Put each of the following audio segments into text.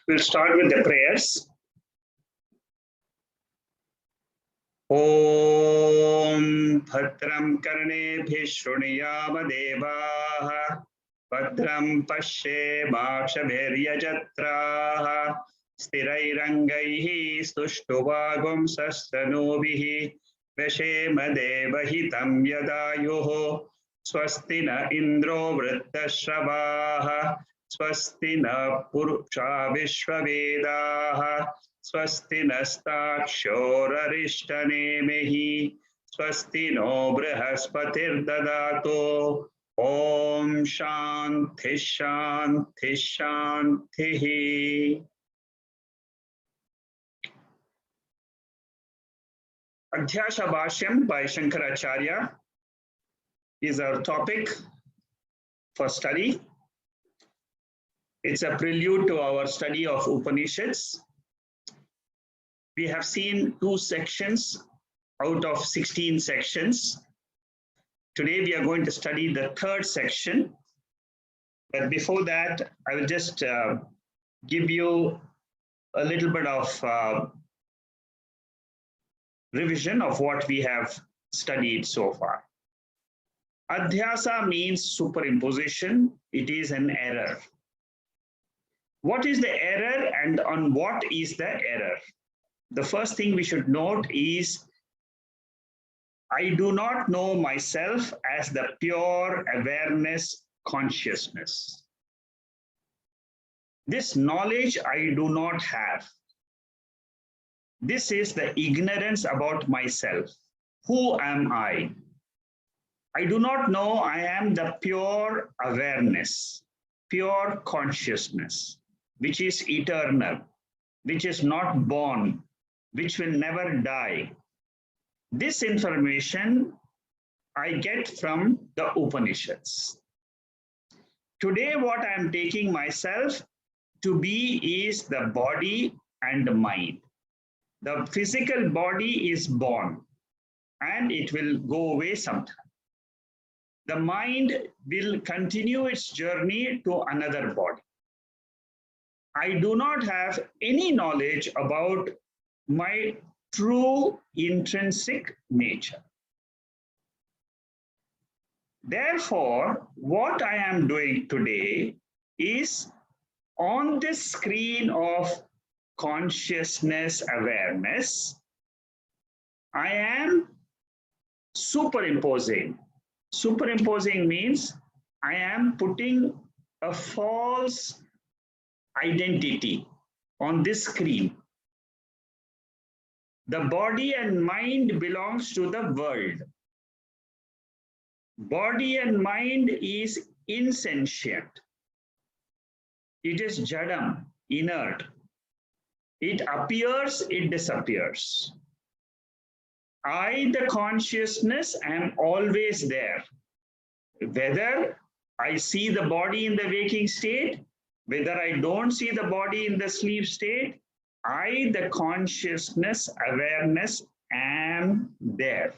We'll start with the prayers. Om Bhadram Karnebhi Shruniyama Devaha Bhadram Pashe Makshabhiryajatraha Stirairangaihi Stuštuvagum Sastanovihi Veshema Devahitam Yadayuho Swasti na Indro Vrittashravaha Swasti na Purusha Vishwavedaha Swasti nastakshorarishthanemehi Swasti no Brihaspatir Dadato Om Shanti Shanti Shanti. Adhyasa Bashyam by Shankaracharya is our topic for study. It's a prelude to our study of Upanishads. We have seen 2 sections out of 16 sections. Today we are going to study the 3rd section. But before that, I will just give you a little bit of revision of what we have studied so far. Adhyasa means superimposition. It is an error. What is the error and on what is the error? The first thing we should note is I do not know myself as the pure awareness consciousness. This knowledge I do not have. This is the ignorance about myself. Who am I? I do not know I am the pure awareness, pure consciousness, which is eternal, which is not born, which will never die. This information I get from the Upanishads. Today, what I am taking myself to be is the body and the mind. The physical body is born and it will go away sometime. The mind will continue its journey to another body. I do not have any knowledge about my true intrinsic nature. Therefore, what I am doing today is on this screen of consciousness awareness, I am superimposing. Superimposing means I am putting a false identity on this screen. The body and mind belongs to the world. Body and mind is insentient. It is jadam, inert. It appears, it disappears. I, the consciousness, am always there. Whether I see the body in the waking state, whether I don't see the body in the sleep state, I, the consciousness, awareness, am there.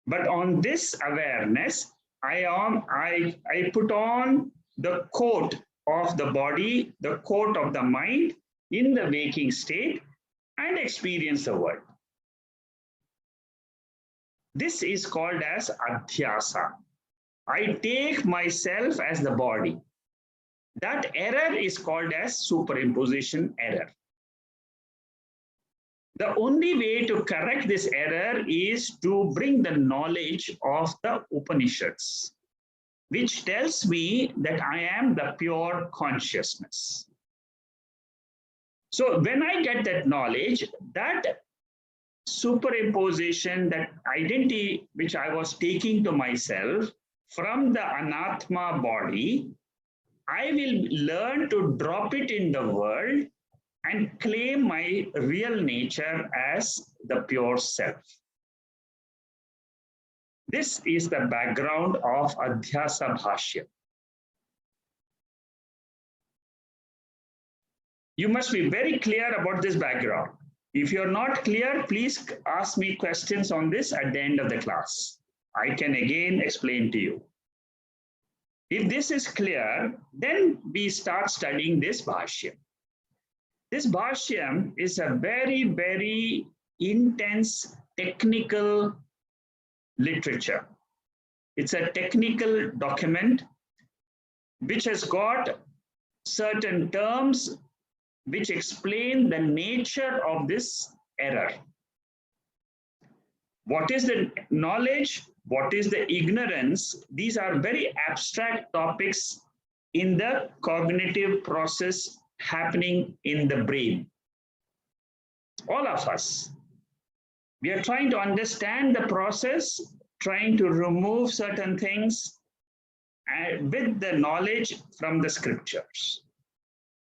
But on this awareness, I put on the coat of the body, the coat of the mind in the waking state and experience the world. This is called as Adhyasa. I take myself as the body. That error is called as superimposition error. The only way to correct this error is to bring the knowledge of the Upanishads, which tells me that I am the pure consciousness. So when I get that knowledge, that superimposition, that identity which I was taking to myself from the anatma body, I will learn to drop it in the world and claim my real nature as the pure self. This is the background of Adhyasa Bashyam. You must be very clear about this background. If you're not clear, please ask me questions on this at the end of the class. I can again explain to you. If this is clear, then we start studying this Bhashyam. This Bhashyam is a very, very intense technical literature. It's a technical document which has got certain terms which explain the nature of this error. What is the knowledge? What is the ignorance? These are very abstract topics in the cognitive process happening in the brain. All of us, we are trying to understand the process, trying to remove certain things with the knowledge from the scriptures.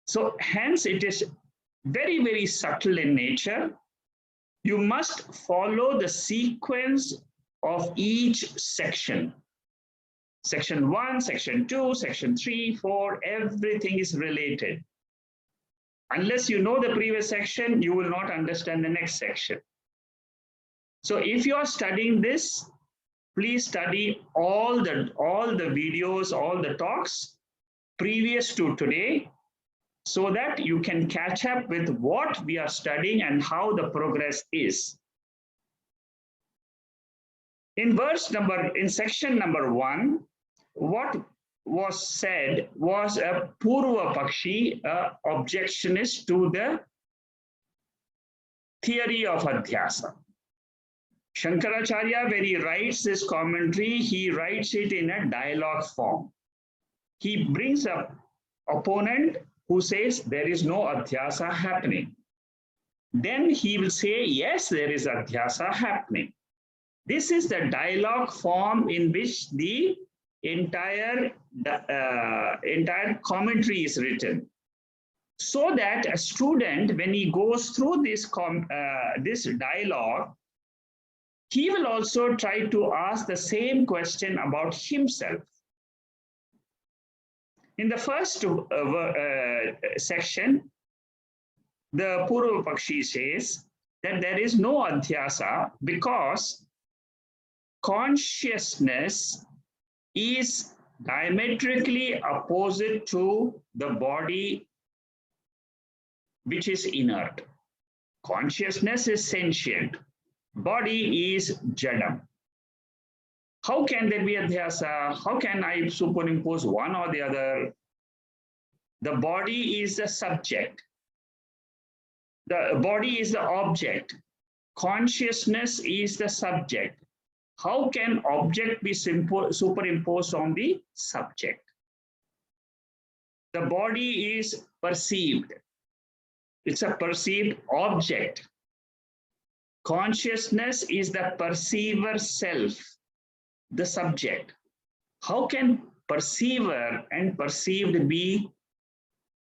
So hence it is very, very subtle in nature. You must follow the sequence of each section. Section 1, section 2, section 3, 4, everything is related. Unless you know the previous section, you will not understand the next section. So if you are studying this, please study all the videos, all the talks previous to today, so that you can catch up with what we are studying and how the progress is. In section number 1, what was said was a Purva Pakshi, objectionist to the theory of Adhyasa. Shankaracharya, when he writes this commentary, he writes it in a dialogue form. He brings up opponent who says there is no Adhyasa happening. Then he will say, yes, there is Adhyasa happening. This is the dialogue form in which the entire commentary is written. So that a student, when he goes through this dialogue, he will also try to ask the same question about himself. In the first section, the Purva Pakshi says that there is no Adhyasa because consciousness is diametrically opposite to the body which is inert. Consciousness is sentient. Body is jadam. How can there be Adhyasa? How can I superimpose one or the other? The body is the subject. The body is the object. Consciousness is the subject. How can object be superimposed on the subject? The body is perceived. It's a perceived object. Consciousness is the perceiver self, the subject. How can perceiver and perceived be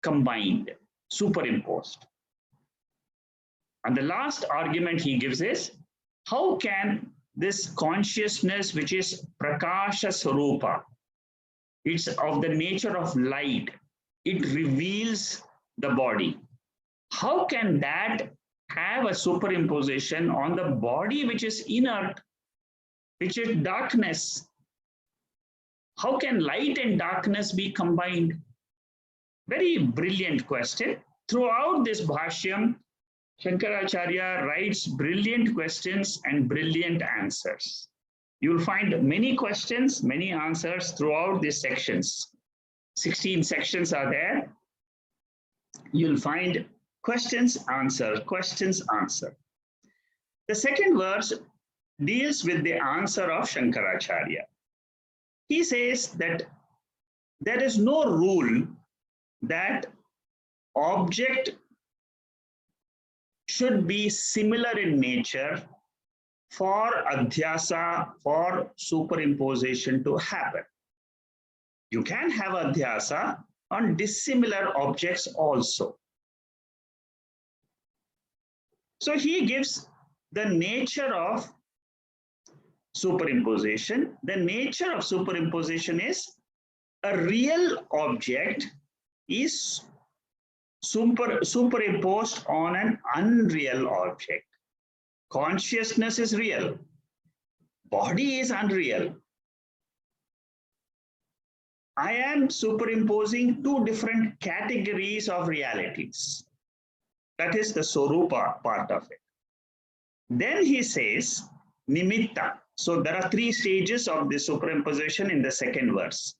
combined, superimposed? And the last argument he gives is, how can this consciousness, which is prakasha sarupa, it's of the nature of light, it reveals the body. How can that have a superimposition on the body which is inert, which is darkness? How can light and darkness be combined? Very brilliant question. Throughout this Bhashyam, Shankaracharya writes brilliant questions and brilliant answers. You'll find many questions, many answers throughout these sections. 16 sections are there. You'll find questions, answer, questions, answer. The second verse deals with the answer of Shankaracharya. He says that there is no rule that object should be similar in nature for Adhyasa, for superimposition to happen. You can have Adhyasa on dissimilar objects also. So he gives the nature of superimposition. The nature of superimposition is a real object is superimposed on an unreal object. Consciousness is real. Body is unreal. I am superimposing two different categories of realities. That is the Sorupa part of it. Then he says, Nimitta. So there are three stages of the superimposition in the second verse.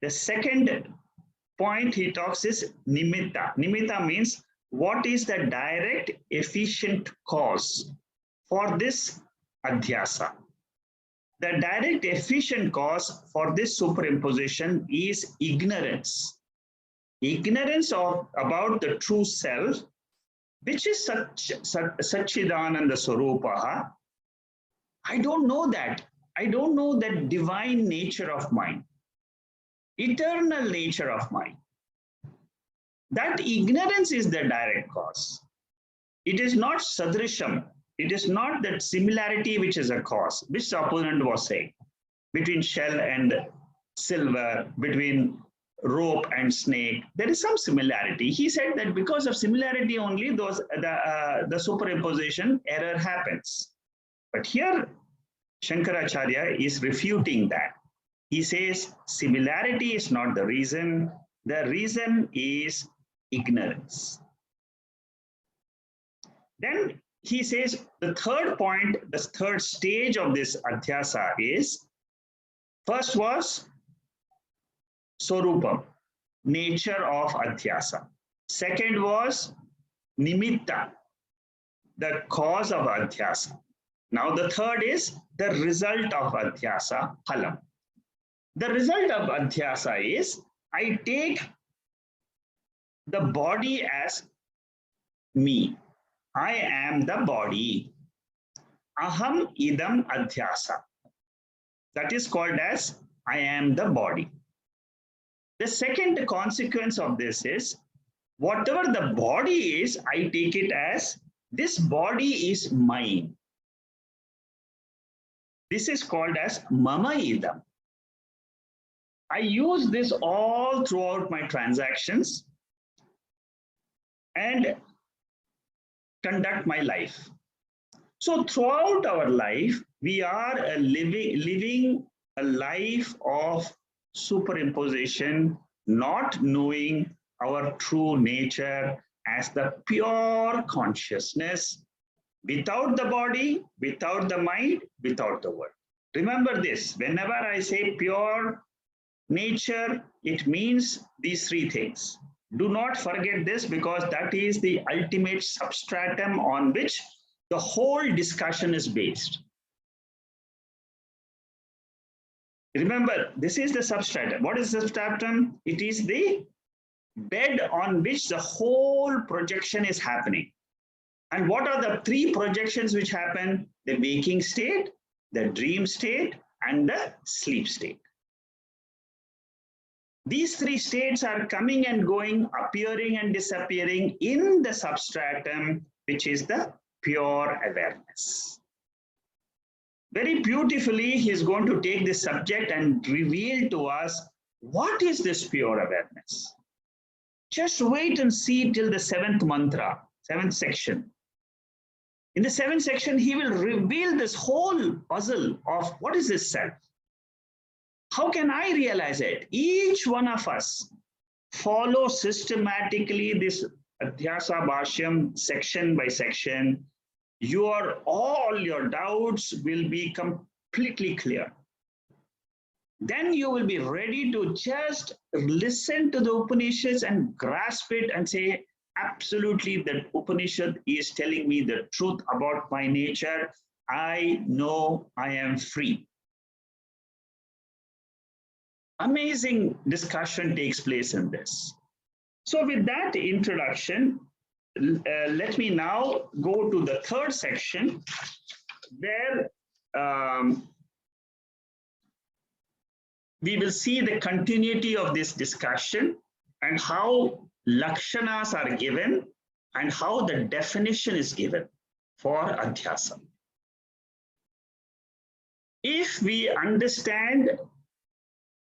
The second point he talks is Nimitta. Nimitta means what is the direct, efficient cause for this Adhyasa. The direct, efficient cause for this superimposition is ignorance. Ignorance about the true self, which is Satchidananda Swarupaha. I don't know that. I don't know that divine nature of mine, eternal nature of mine. That ignorance is the direct cause. It is not sadrisham. It is not that similarity which is a cause, which the opponent was saying, between shell and silver, between rope and snake. There is some similarity. He said that because of similarity only, the superimposition error happens. But here, Shankaracharya is refuting that. He says similarity is not the reason. The reason is ignorance. Then he says the third point, the third stage of this Adhyasa is, first was Swarupam, nature of Adhyasa. Second was Nimitta, the cause of Adhyasa. Now the third is the result of Adhyasa, Phalam. The result of Adhyasa is I take the body as me. I am the body. Aham idam Adhyasa. That is called as I am the body. The second consequence of this is whatever the body is, I take it as this body is mine. This is called as mama idam. I use this all throughout my transactions and conduct my life. So throughout our life, we are living a life of superimposition, not knowing our true nature as the pure consciousness, without the body, without the mind, without the world. Remember this, whenever I say pure nature, it means these three things. Do not forget this, because that is the ultimate substratum on which the whole discussion is based. Remember, this is the substratum. What is the substratum? It is the bed on which the whole projection is happening. And what are the three projections which happen? The waking state, the dream state, and the sleep state. These three states are coming and going, appearing and disappearing in the substratum, which is the pure awareness. Very beautifully, he is going to take this subject and reveal to us what is this pure awareness. Just wait and see till the seventh mantra, seventh section. In the seventh section, he will reveal this whole puzzle of what is this self. How can I realize it? Each one of us follow systematically this Adhyasa Bashyam section by section. All your doubts will be completely clear. Then you will be ready to just listen to the Upanishads and grasp it and say, absolutely, that Upanishad is telling me the truth about my nature. I know I am free. Amazing discussion takes place in this. So with that introduction, let me now go to the third section, where we will see the continuity of this discussion and how lakshanas are given and how the definition is given for Adhyasa. If we understand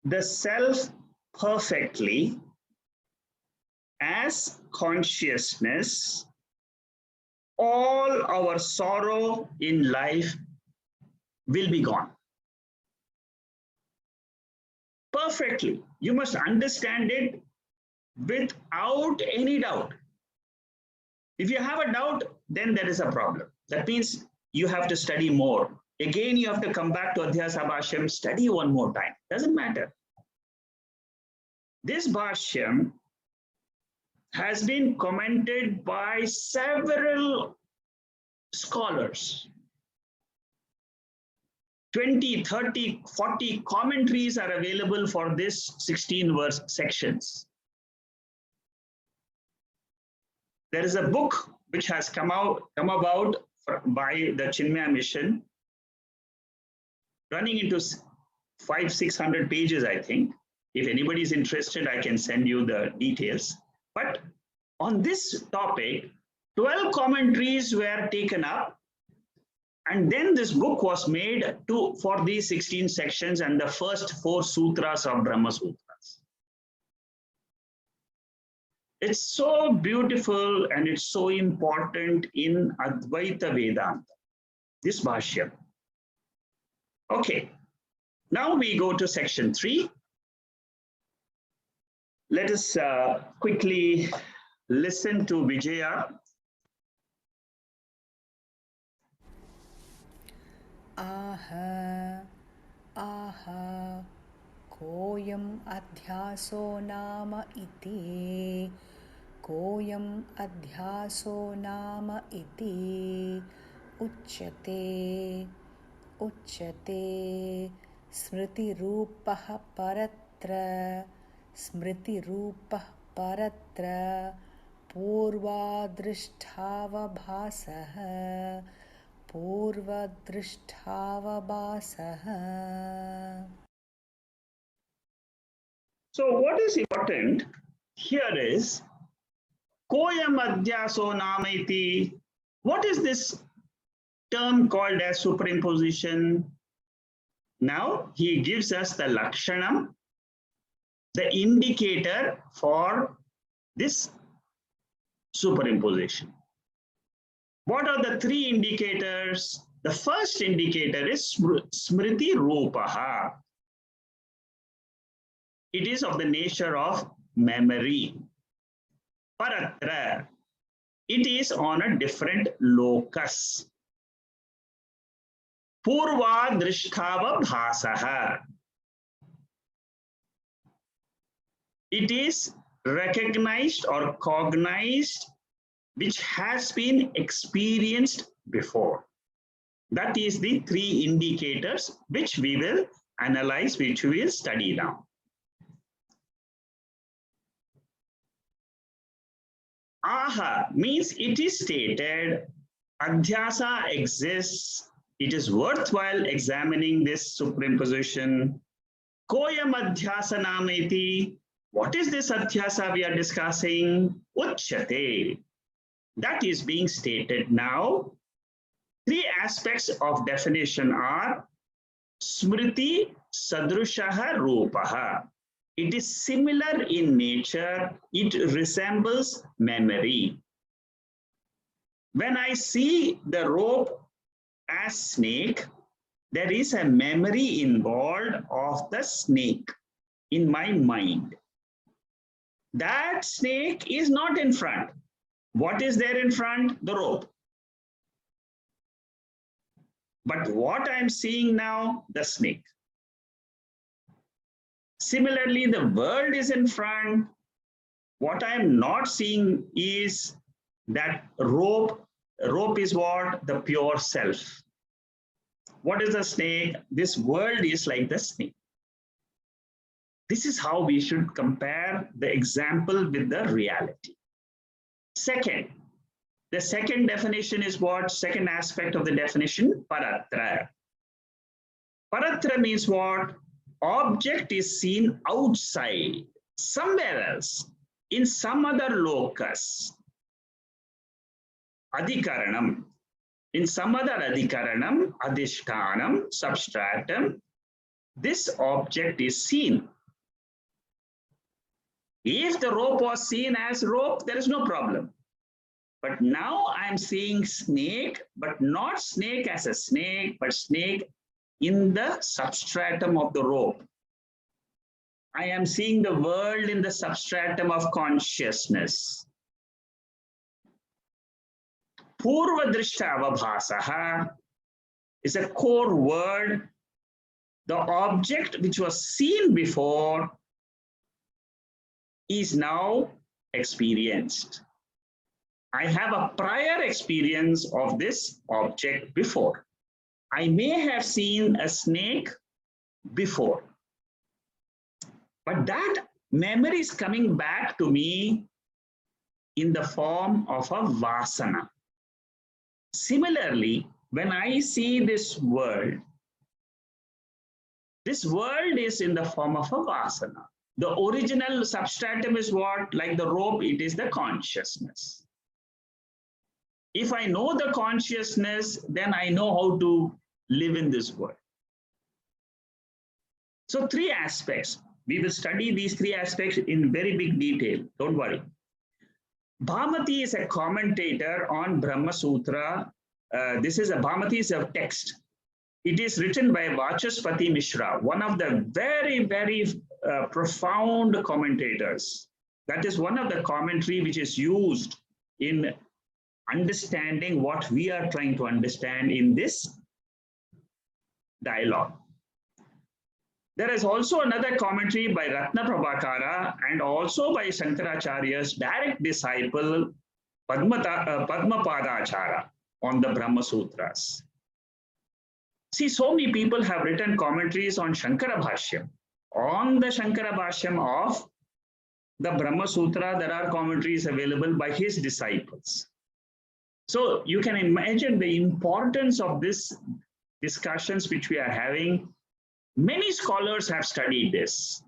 the self perfectly as consciousness, all our sorrow in life will be gone. perfectly. You must understand it without any doubt. If you have a doubt, then there is a problem. That means you have to study more. Again, you have to come back to Adhyasa Bashyam, study one more time. Doesn't matter. This Bashyam has been commented by several scholars. 20, 30, 40 commentaries are available for this 16 verse sections. There is a book which has come about by the Chinmaya mission, running into 500-600 pages, I think. If anybody is interested, I can send you the details. But on this topic, 12 commentaries were taken up, and then this book was made for these 16 sections and the first 4 sutras of Brahma Sutras. It's so beautiful and it's so important in Advaita Vedanta, this Bhashyam. Okay, now we go to section 3. Let us quickly listen to Vijaya. Aha, aha, koyam adhyaso nama iti, koyam adhyaso nama iti, uchyate, uchyate, smriti rupah paratra, smriti rupah paratra, purva drishtava bhasaha, Purvadrishtavabasaha. So what is important here is Koyam Adhyaso Namaiti. What is this term called as superimposition? Now he gives us the Lakshanam, the indicator for this superimposition. What are the 3 indicators? The first indicator is Smriti Rupaha. It is of the nature of memory. Paratra. It is on a different locus. Purva Drishtava Bhasaha. It is recognized or cognized which has been experienced before. That is the 3 indicators which we will analyze, which we will study now. Aha means it is stated, Adhyasa exists, it is worthwhile examining this superimposition. Koyam Adhyasa Nameti, what is this Adhyasa we are discussing? Uchyate. That is being stated now. 3 aspects of definition are Smriti Sadrushaha Rupaha. It is similar in nature. It resembles memory. When I see the rope as snake, there is a memory involved of the snake in my mind. That snake is not in front. What is there in front? The rope. But what I'm seeing now, the snake. Similarly, the world is in front. What I'm not seeing is that rope. Rope is what? The pure self. What is the snake? This world is like the snake. This is how we should compare the example with the reality. Second, the second definition is what? Second aspect of the definition, paratra. Paratra means what? Object is seen outside, somewhere else, in some other locus. Adhikaranam. In some other adhikaranam, adhishtanam, substratum, this object is seen. If the rope was seen as rope, there is no problem. But now I'm seeing snake, but not snake as a snake, but snake in the substratum of the rope. I am seeing the world in the substratum of consciousness. Purva drishta avabhasaha is a core word. The object which was seen before is now experienced. I have a prior experience of this object before. I may have seen a snake before, but that memory is coming back to me in the form of a vasana. Similarly, when I see this world is in the form of a vasana. The original substratum is what? Like the rope, it is the consciousness. If I know the consciousness, then I know how to live in this world. So three aspects. We will study these three aspects in very big detail. Don't worry. Bhamati is a commentator on Brahma Sutra. Bhamati is a text. It is written by Vachaspati Mishra, one of the very, very profound commentators. That is one of the commentary which is used in understanding what we are trying to understand in this dialogue. There is also another commentary by Ratna Prabhakara and also by Shankaracharya's direct disciple Padmapadacharya on the Brahma Sutras. See, so many people have written commentaries on Shankara Bashyam. On the Shankara Bashyam of the Brahma Sutra, there are commentaries available by his disciples. So you can imagine the importance of these discussions which we are having. Many scholars have studied this.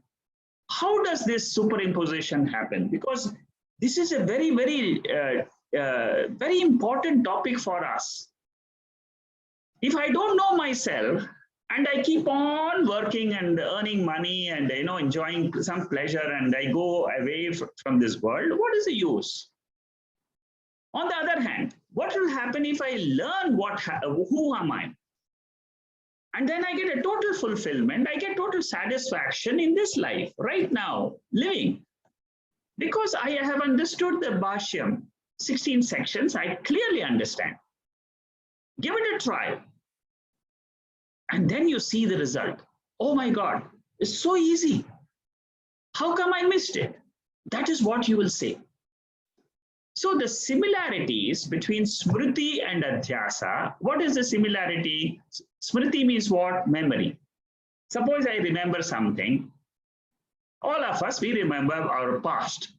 How does this superimposition happen? Because this is a very, very important topic for us. If I don't know myself and I keep on working and earning money and enjoying some pleasure and I go away from this world, what is the use? On the other hand, what will happen if I learn who am I? And then I get a total fulfillment, I get total satisfaction in this life, right now, living. Because I have understood the Bhashyam, 16 sections, I clearly understand. Give it a try. And then you see the result. Oh my God, it's so easy. How come I missed it? That is what you will say. So the similarities between Smriti and Adhyasa, what is the similarity? Smriti means what? Memory. Suppose I remember something. All of us, we remember our past.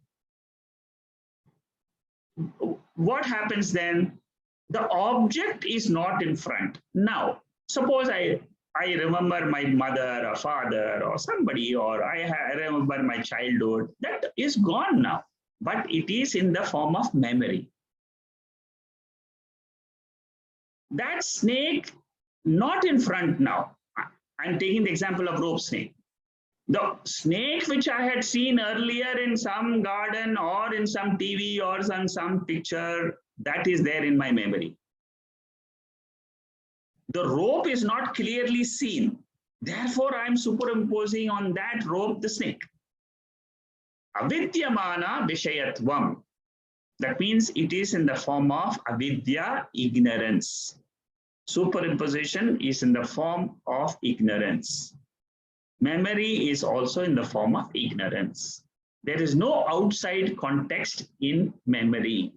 What happens then? The object is not in front. Now, suppose I remember my mother or father or somebody, or I remember my childhood. That is gone now, but it is in the form of memory. That snake, not in front now. I'm taking the example of rope snake. The snake which I had seen earlier in some garden or in some TV or some picture, that is there in my memory. The rope is not clearly seen. Therefore, I'm superimposing on that rope the snake. Avidyamana vishayatvam. That means it is in the form of avidya, ignorance. Superimposition is in the form of ignorance. Memory is also in the form of ignorance. There is no outside context in memory.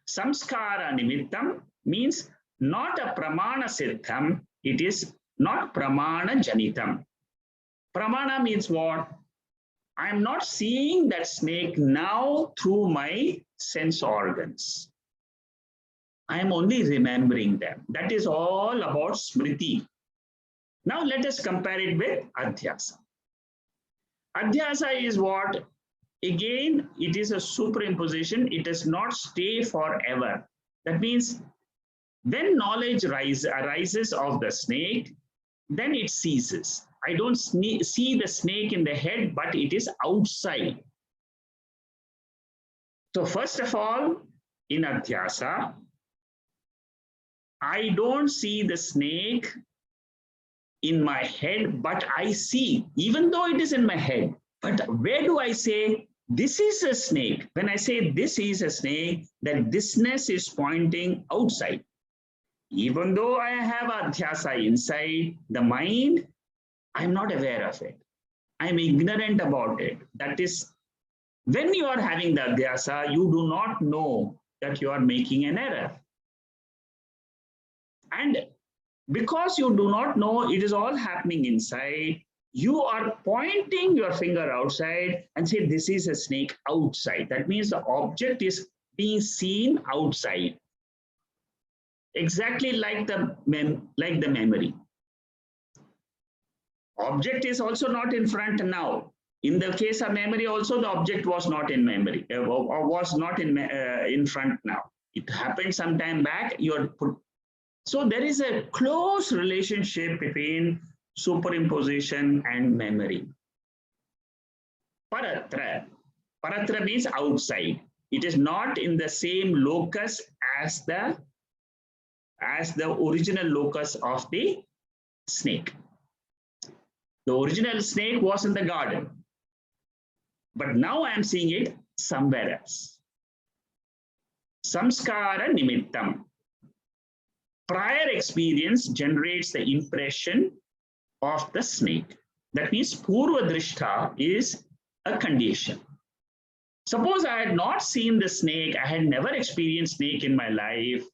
Samskara nimittam means not a pramana siddham, it is not pramana janitam. Pramana means what? I am not seeing that snake now through my sense organs. I am only remembering them. That is all about Smriti. Now let us compare it with Adhyasa. Adhyasa is what? Again, it is a superimposition. It does not stay forever. That means when knowledge arises of the snake, then it ceases. I don't see the snake in the head, but it is outside. So first of all, in Adhyasa, I don't see the snake in my head, but I see, even though it is in my head, but where do I say, this is a snake? When I say this is a snake, that thisness is pointing outside. Even though I have Adhyasa inside the mind, I'm not aware of it. I'm ignorant about it. That is, when you are having the Adhyasa, you do not know that you are making an error. And because you do not know it is all happening inside, you are pointing your finger outside and say, this is a snake outside. That means the object is being seen outside. Exactly like the memory. Object is also not in front now. In the case of memory also, the object was not in memory, or was not in front now. It happened some time back. So there is a close relationship between superimposition and memory. Paratra. Paratra means outside. It is not in the same locus as the original locus of the snake. The original snake was in the garden, but now I am seeing it somewhere else. Samskara nimittam. Prior experience generates the impression of the snake. That means purva drishta is a condition. Suppose I had not seen the snake, I had never experienced snake in my life,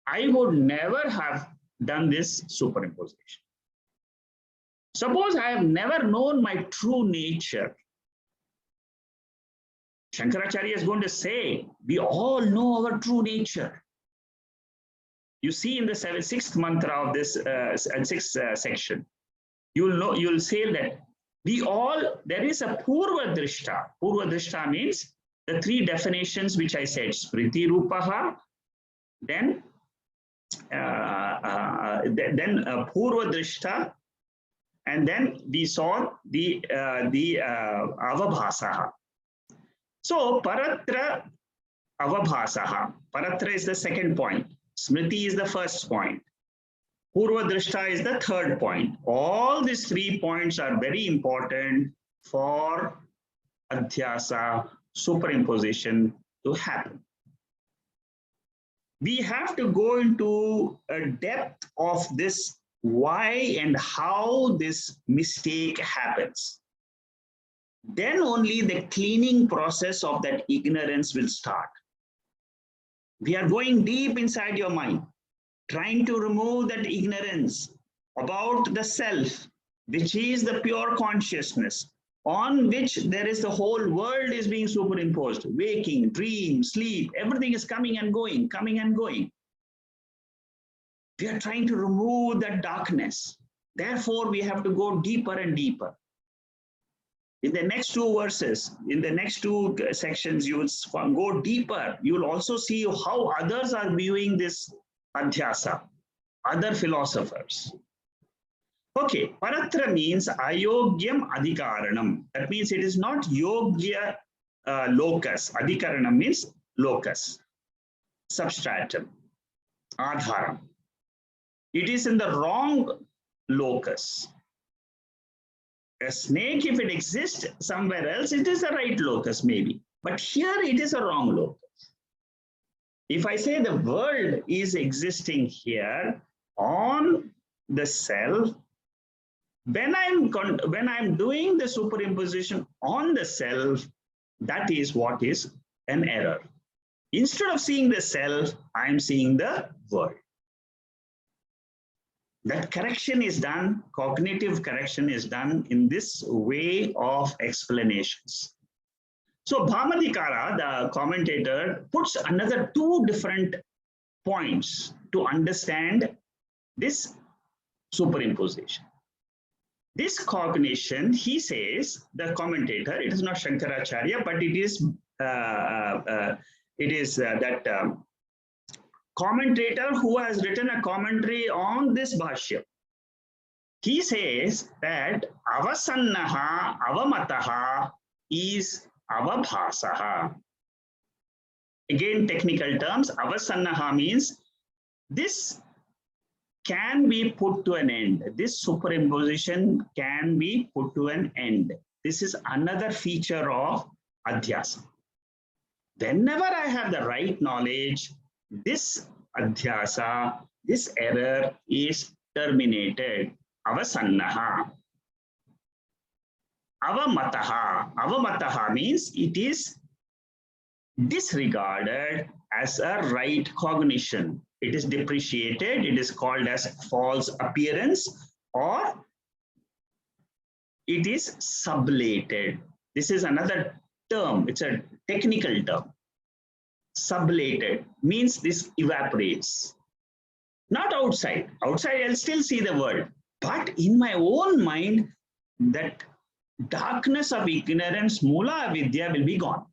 I would never have done this superimposition. Suppose I have never known my true nature. Shankaracharya is going to say, we all know our true nature. You see in the sixth mantra of this sixth section, you'll say that there is a purva drishta. Purva drishta means the three definitions which I said: Smriti rupaha, then purva drishta, and then we saw the avabhasaha. So paratra avabhasaha. Paratra is the second point. Smriti is the first point. Purva drishta is the third point. All these 3 points are very important for Adhyasa superimposition to happen. We have to go into a depth of this, why and how this mistake happens. Then only the cleaning process of that ignorance will start. We are going deep inside your mind, trying to remove that ignorance about the self, which is the pure consciousness, on which there is the whole world is being superimposed. Waking, dream, sleep, everything is coming and going, coming and going. We are trying to remove that darkness. Therefore, we have to go deeper and deeper. In the next 2 verses, in the next 2 sections, you will go deeper. You will also see how others are viewing this Adhyasa, other philosophers. Okay, paratra means ayogyam adhikaranam. That means it is not yogya locus. Adhikaranam means locus, substratum, adharam. It is in the wrong locus. A snake, if it exists somewhere else, it is the right locus maybe. But here it is a wrong locus. If I say the world is existing here on the self, when I'm doing the superimposition on the self, that is what is an error. Instead of seeing the self, I'm seeing the world. That correction is done, cognitive correction is done in this way of explanations. So Bhamadikara, the commentator, puts another 2 different points to understand this superimposition. This cognition, he says, the commentator, it is not Shankaracharya, but it is that commentator who has written a commentary on this Bhashyam. He says that avasannaha avamataha is avabhasaha. Again, technical terms, avasannaha means this can be put to an end. This superimposition can be put to an end. This is another feature of Adhyasa. Whenever I have the right knowledge, this Adhyasa, this error is terminated. Avasannaha. Avamataha means it is disregarded as a right cognition. It is depreciated. It is called as false appearance, or it is sublated. This is another term. It's a technical term. Sublated means this evaporates. Not outside. Outside, I'll still see the world. But in my own mind, that darkness of ignorance, mula avidya, will be gone.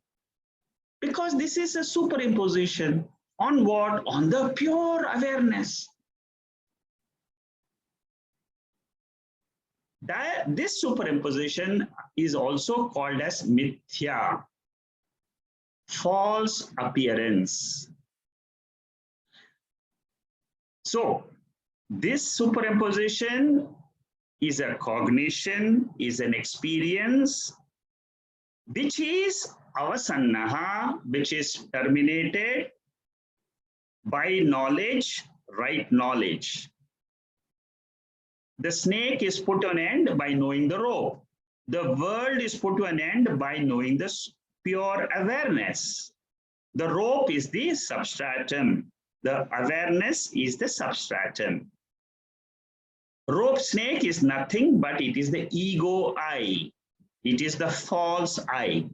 Because this is a superimposition on what? On the pure awareness. This superimposition is also called as mithya, false appearance. So, this superimposition is a cognition, is an experience, which is avasannaha, which is terminated by knowledge, right knowledge. The snake is put an end by knowing the rope. The world is put to an end by knowing the pure awareness. The rope is the substratum. The awareness is the substratum. Rope snake is nothing, but it is the ego I. It is the false I.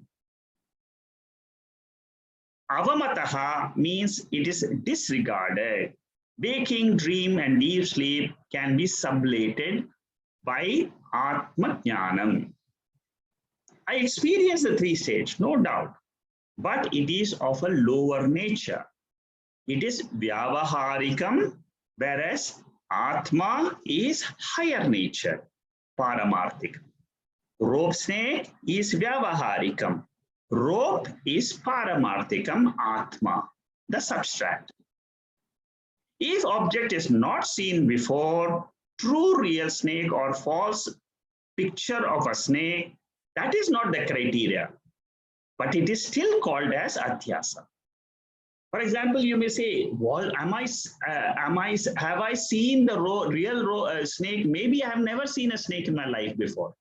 Avamataha means it is disregarded. Waking, dream, and deep sleep can be sublated by Atma Jnanam. I experience the three stage, no doubt, but it is of a lower nature. It is Vyavaharikam, whereas Atma is higher nature, Paramarthikam. Rope snake is Vyavaharikam. Rope is Paramarthikam, Atma, the substract. If object is not seen before, true real snake or false picture of a snake, that is not the criteria, but it is still called as Adhyasa. For example, you may say, well, have I seen the real snake? Maybe I have never seen a snake in my life before.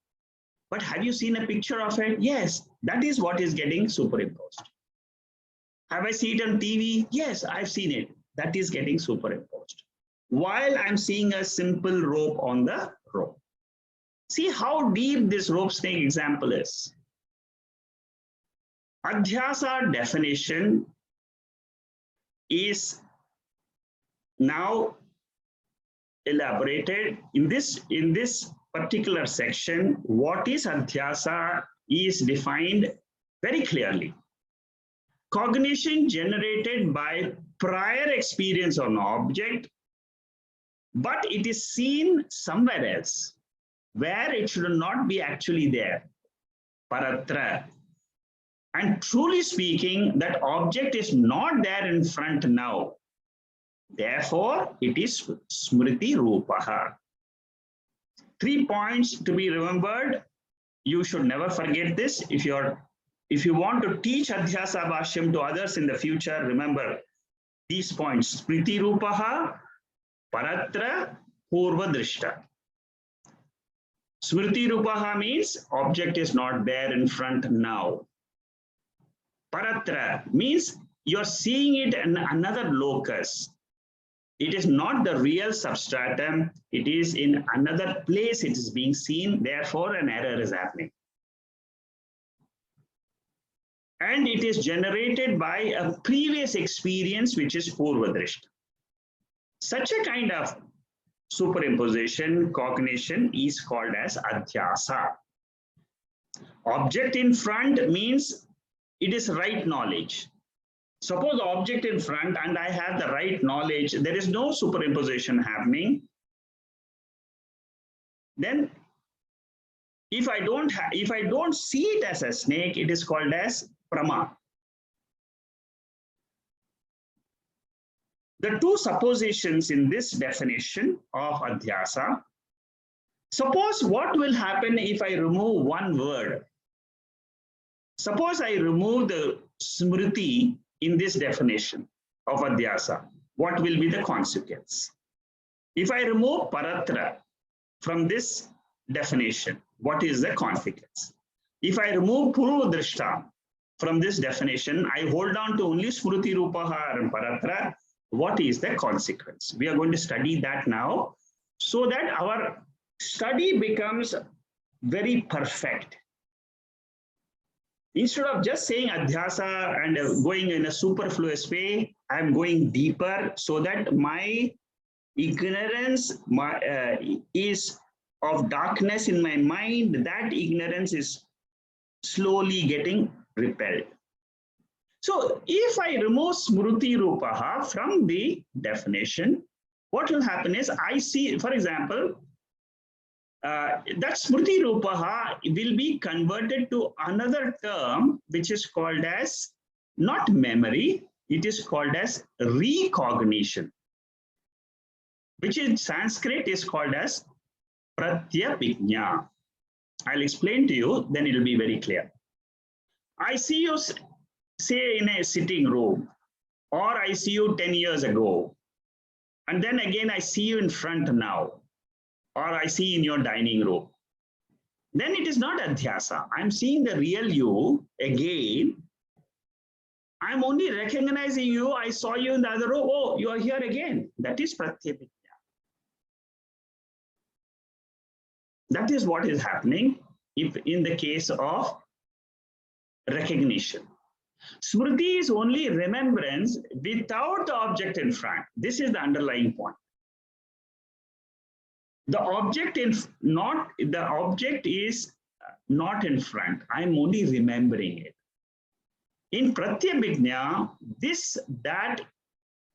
But have you seen a picture of it? Yes, that is what is getting superimposed. Have I seen it on TV? Yes, I've seen it. That is getting superimposed. While I'm seeing a simple rope on the rope. See how deep this rope snake example is. Adhyasa definition is now elaborated in this particular section. What is Adhyasa is defined very clearly. Cognition generated by prior experience on object, but it is seen somewhere else, where it should not be actually there. Paratra. And truly speaking, that object is not there in front now. Therefore, it is Smriti Rupaha. 3 points to be remembered. You should never forget this. If you want to teach Adhyasa Bashyam to others in the future, remember these points. Smriti Rupaha, Paratra, Purva Drishta. Smriti Rupaha means object is not there in front now. Paratra means you're seeing it in another locus. It is not the real substratum. It is in another place it is being seen. Therefore, an error is happening. And it is generated by a previous experience, which is Purvadrishta. Such a kind of superimposition, cognition is called as Adhyasa. Object in front means it is right knowledge. Suppose the object in front and I have the right knowledge, there is no superimposition happening. Then if I don't see it as a snake, it is called as Prama. The two suppositions in this definition of Adhyasa. Suppose what will happen if I remove one word? Suppose I remove the Smriti in this definition of Adhyasa. What will be the consequence? If I remove Paratra from this definition, what is the consequence? If I remove Puru Drishta from this definition, I hold on to only Smriti Rupaha and Paratra, what is the consequence? We are going to study that now so that our study becomes very perfect. Instead of just saying Adhyasa and going in a superfluous way, I'm going deeper so that my ignorance is of darkness in my mind, that ignorance is slowly getting repelled. So if I remove Smriti Rupaha from the definition, what will happen is I see, for example, that Smriti Rupaha will be converted to another term which is called as not memory, it is called as recognition, which in Sanskrit is called as Pratyabhijna. I'll explain to you, then it will be very clear. I see you, say, in a sitting room, or I see you 10 years ago, and then again I see you in front now, or I see in your dining room. Then it is not Adhyasa. I'm seeing the real you again. I'm only recognizing you. I saw you in the other room. Oh, you are here again. That is Pratyabhijna. That is what is happening if in the case of recognition. Smriti is only remembrance without the object in front. This is the underlying point. The object is not in front. I'm only remembering it. In Pratyabhijna, that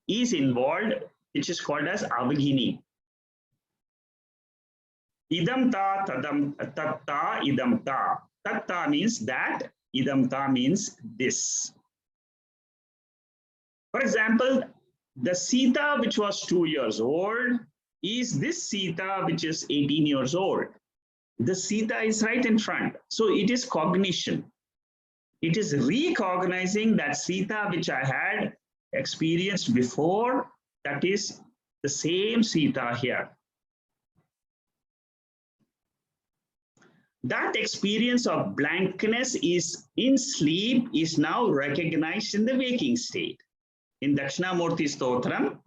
is involved, which is called as avagini. Idam ta tadam tatta idam ta. Tatta means that, idam ta means this. For example, the Sita which was 2 years old is this Sita which is 18 years old. The Sita is right in front. So it is cognition. It is recognizing that Sita which I had experienced before, that is the same Sita here. That experience of blankness is in sleep is now recognized in the waking state. In Dakshinamurti Stotram,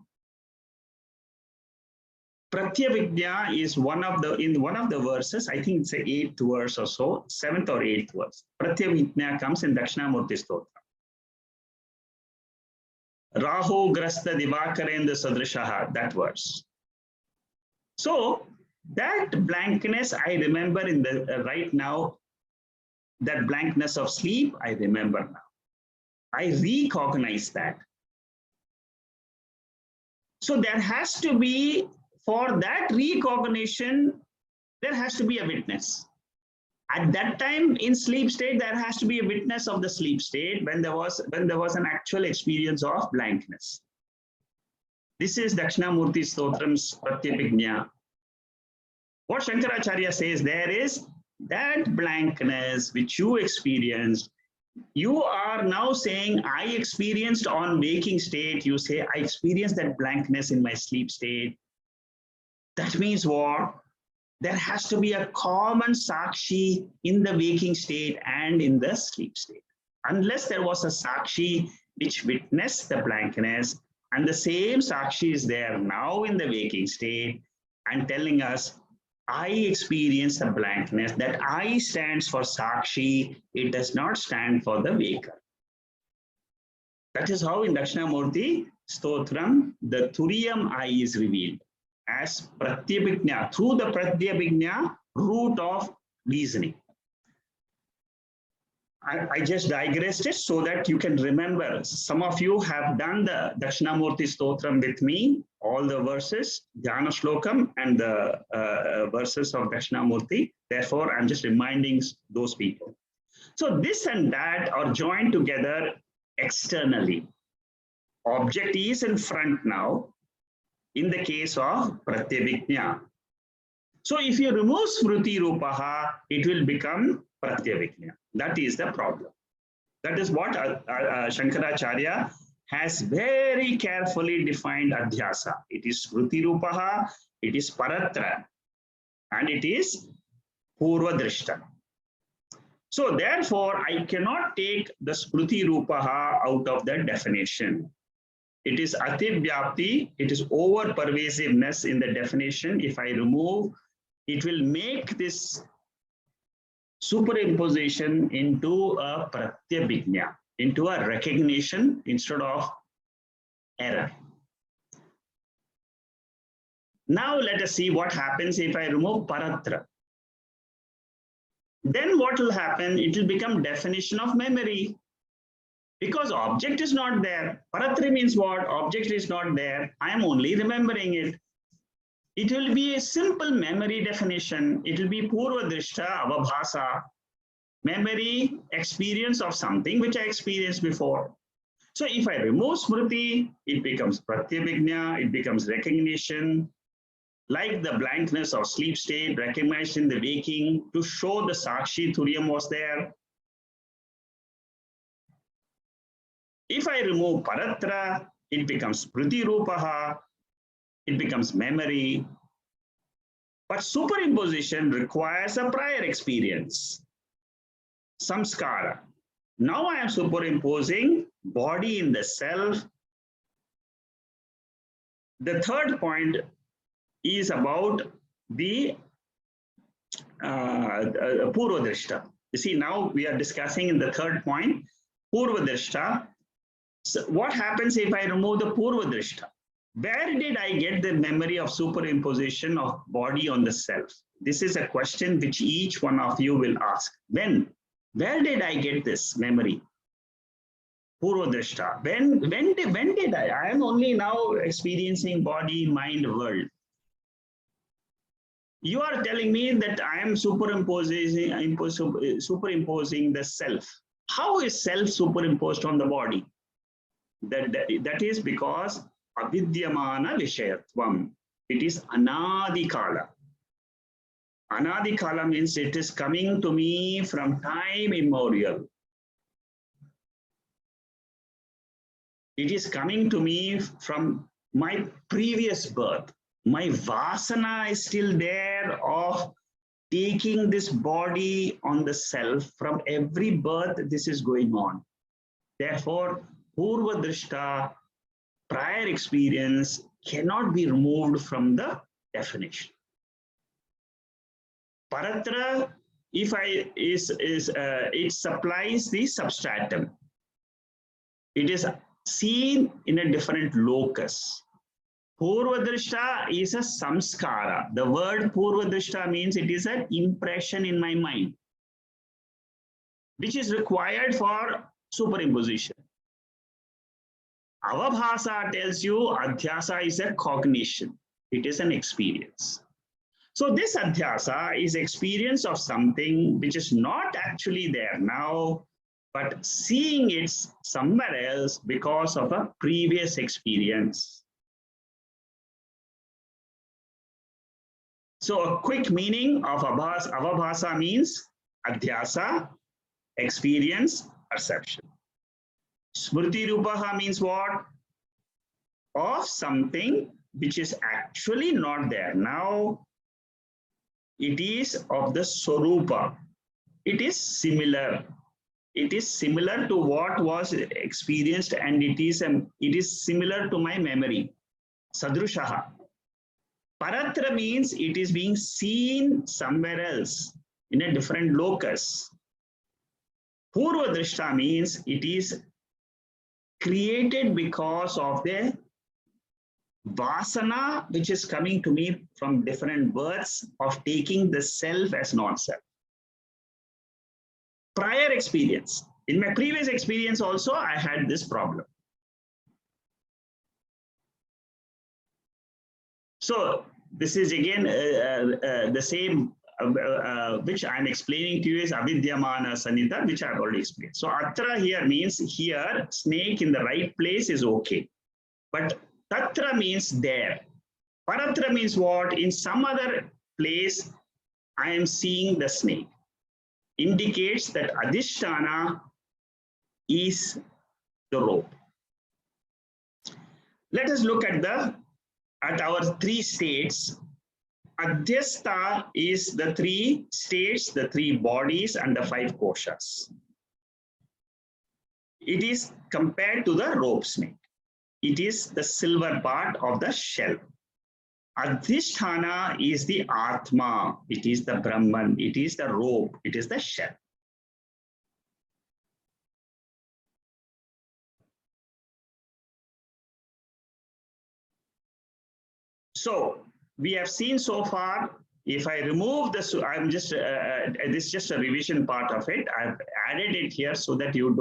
Pratyabhijna is in one of the verses, I think it's the 8th verse or so, 7th or 8th verse. Pratyabhijna comes in Dakshinamurti Stotram. Rahu Grasta Divakarendra Sadrishaha, that verse. So that blankness I remember in the right now, that blankness of sleep I remember now. I recognize that. So there has to be, for that recognition, there has to be a witness. At that time in sleep state, there has to be a witness of the sleep state when there was an actual experience of blankness. This is Dakshinamurti Stotram's Pratyabhijna. What Shankaracharya says there is that blankness which you experienced, you are now saying, I experienced on waking state, you say, I experienced that blankness in my sleep state. That means what? There has to be a common Sakshi in the waking state and in the sleep state. Unless there was a Sakshi which witnessed the blankness, and the same Sakshi is there now in the waking state and telling us, I experience the blankness, that I stands for Sakshi, it does not stand for the waker. That is how in Dakshinamurti Stotram, the Turiyam I is revealed as Pratyabhijna, through the Pratyabhijna root of reasoning. I just digressed it so that you can remember. Some of you have done the Dakshinamurti Stotram with me, all the verses, Dhyana Shlokam and the verses of Dakshinamurti. Therefore, I'm just reminding those people. So this and that are joined together externally. Object is in front now in the case of Pratyabhijna. So if you remove Smriti Rupaha, it will become Pratyabhijna. That is the problem. That is what Shankaracharya has very carefully defined Adhyasa. It is Smriti Rupaha, it is Paratra, and it is Purva Drishta. So therefore, I cannot take the Smriti Rupaha out of the definition. It is Ativyapti, it is over pervasiveness in the definition. If I remove, it will make this superimposition into a Pratyabhijna, into a recognition instead of error. Now let us see what happens if I remove Paratra. Then what will happen? It will become definition of memory. Because object is not there. Paratra means what? Object is not there. I am only remembering it. It will be a simple memory definition. It will be Purva Drishta Avabhasa. Memory, experience of something which I experienced before. So if I remove Smriti, it becomes Pratyabhijna, it becomes recognition, like the blankness of sleep state, recognized in the waking to show the Sakshi Turiyam was there. If I remove Paratra, it becomes Smriti Rupaha, it becomes memory. But superimposition requires a prior experience. Samskara. Now I am superimposing body in the self. The third point is about the Purva Drishta. You see, now we are discussing in the third point, Purva Drishta. So what happens if I remove the Purva Drishta? Where did I get the memory of superimposition of body on the self? This is a question which each one of you will ask. When? Where did I get this memory? Purva Drishta. When did I? I am only now experiencing body, mind, world. You are telling me that I am superimposing the self. How is self superimposed on the body? That is because avidyamana vishayatvam. It is anadikala. Anadikala means it is coming to me from time immemorial. It is coming to me from my previous birth. My vasana is still there of taking this body on the self. From every birth, this is going on. Therefore, Purva Drishta, prior experience, cannot be removed from the definition. Paratra, if it supplies the substratum. It is seen in a different locus. Purva Drishta is a samskara. The word Purva Drishta means it is an impression in my mind, which is required for superimposition. Avabhasa tells you Adhyasa is a cognition. It is an experience. So this Adhyasa is experience of something which is not actually there now, but seeing it somewhere else because of a previous experience. So a quick meaning of Avabhasa means Adhyasa, experience, perception. Smriti Rupaha means what? Of something which is actually not there. Now, it is of the Swarupa. It is similar. It is similar to what was experienced, and it is similar to my memory. Sadrushaha. Paratra means it is being seen somewhere else in a different locus. Purva Drishta means it is created because of the Vasana which is coming to me from different births of taking the self as non-self. Prior experience. In my previous experience also, I had this problem. So this is again the same which I'm explaining to you is avidyamana sanita, which I've already explained. So atra here means here snake in the right place is okay. But tatra means there. Paratra means what? In some other place, I am seeing the snake. Indicates that Adhisthana is the rope. Let us look at our three states. Adhyastha is the three states, the three bodies, and the five koshas. It is compared to the rope snake. It is the silver part of the shell. Adhisthana is the Atma, it is the Brahman, it is the rope, it is the shell. So we have seen so far, if I remove this, I'm just, this is just a revision part of it. I've added it here so that you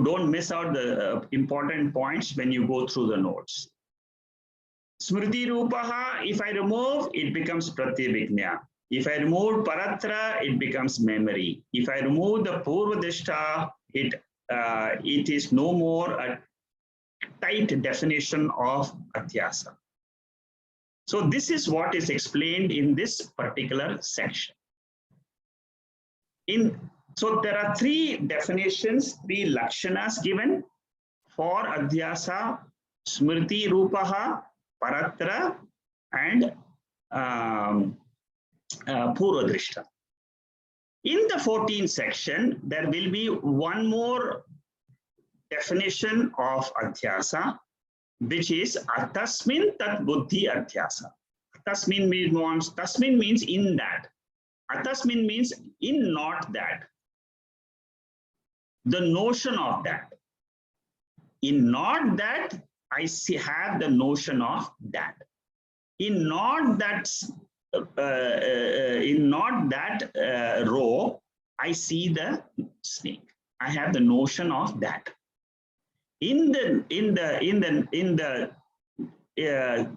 don't miss out the important points when you go through the notes. Smriti Rupaha, if I remove, it becomes Pratyabhijna. If I remove Paratra, it becomes memory. If I remove the Purvadishta, it is no more a tight definition of Adhyasa. So this is what is explained in this particular section. So there are three definitions, three lakshanas given for Adhyasa: Smriti Rupaha, Paratra, and Purvadrishta. In the 14th section, there will be one more definition of Adhyasa, which is Atasmin Tat Buddhi Adhyasa. Tasmin means in that. Atasmin means in not that. The notion of that. In not that, I have the notion of that. In not that row, I see the snake. I have the notion of that. In the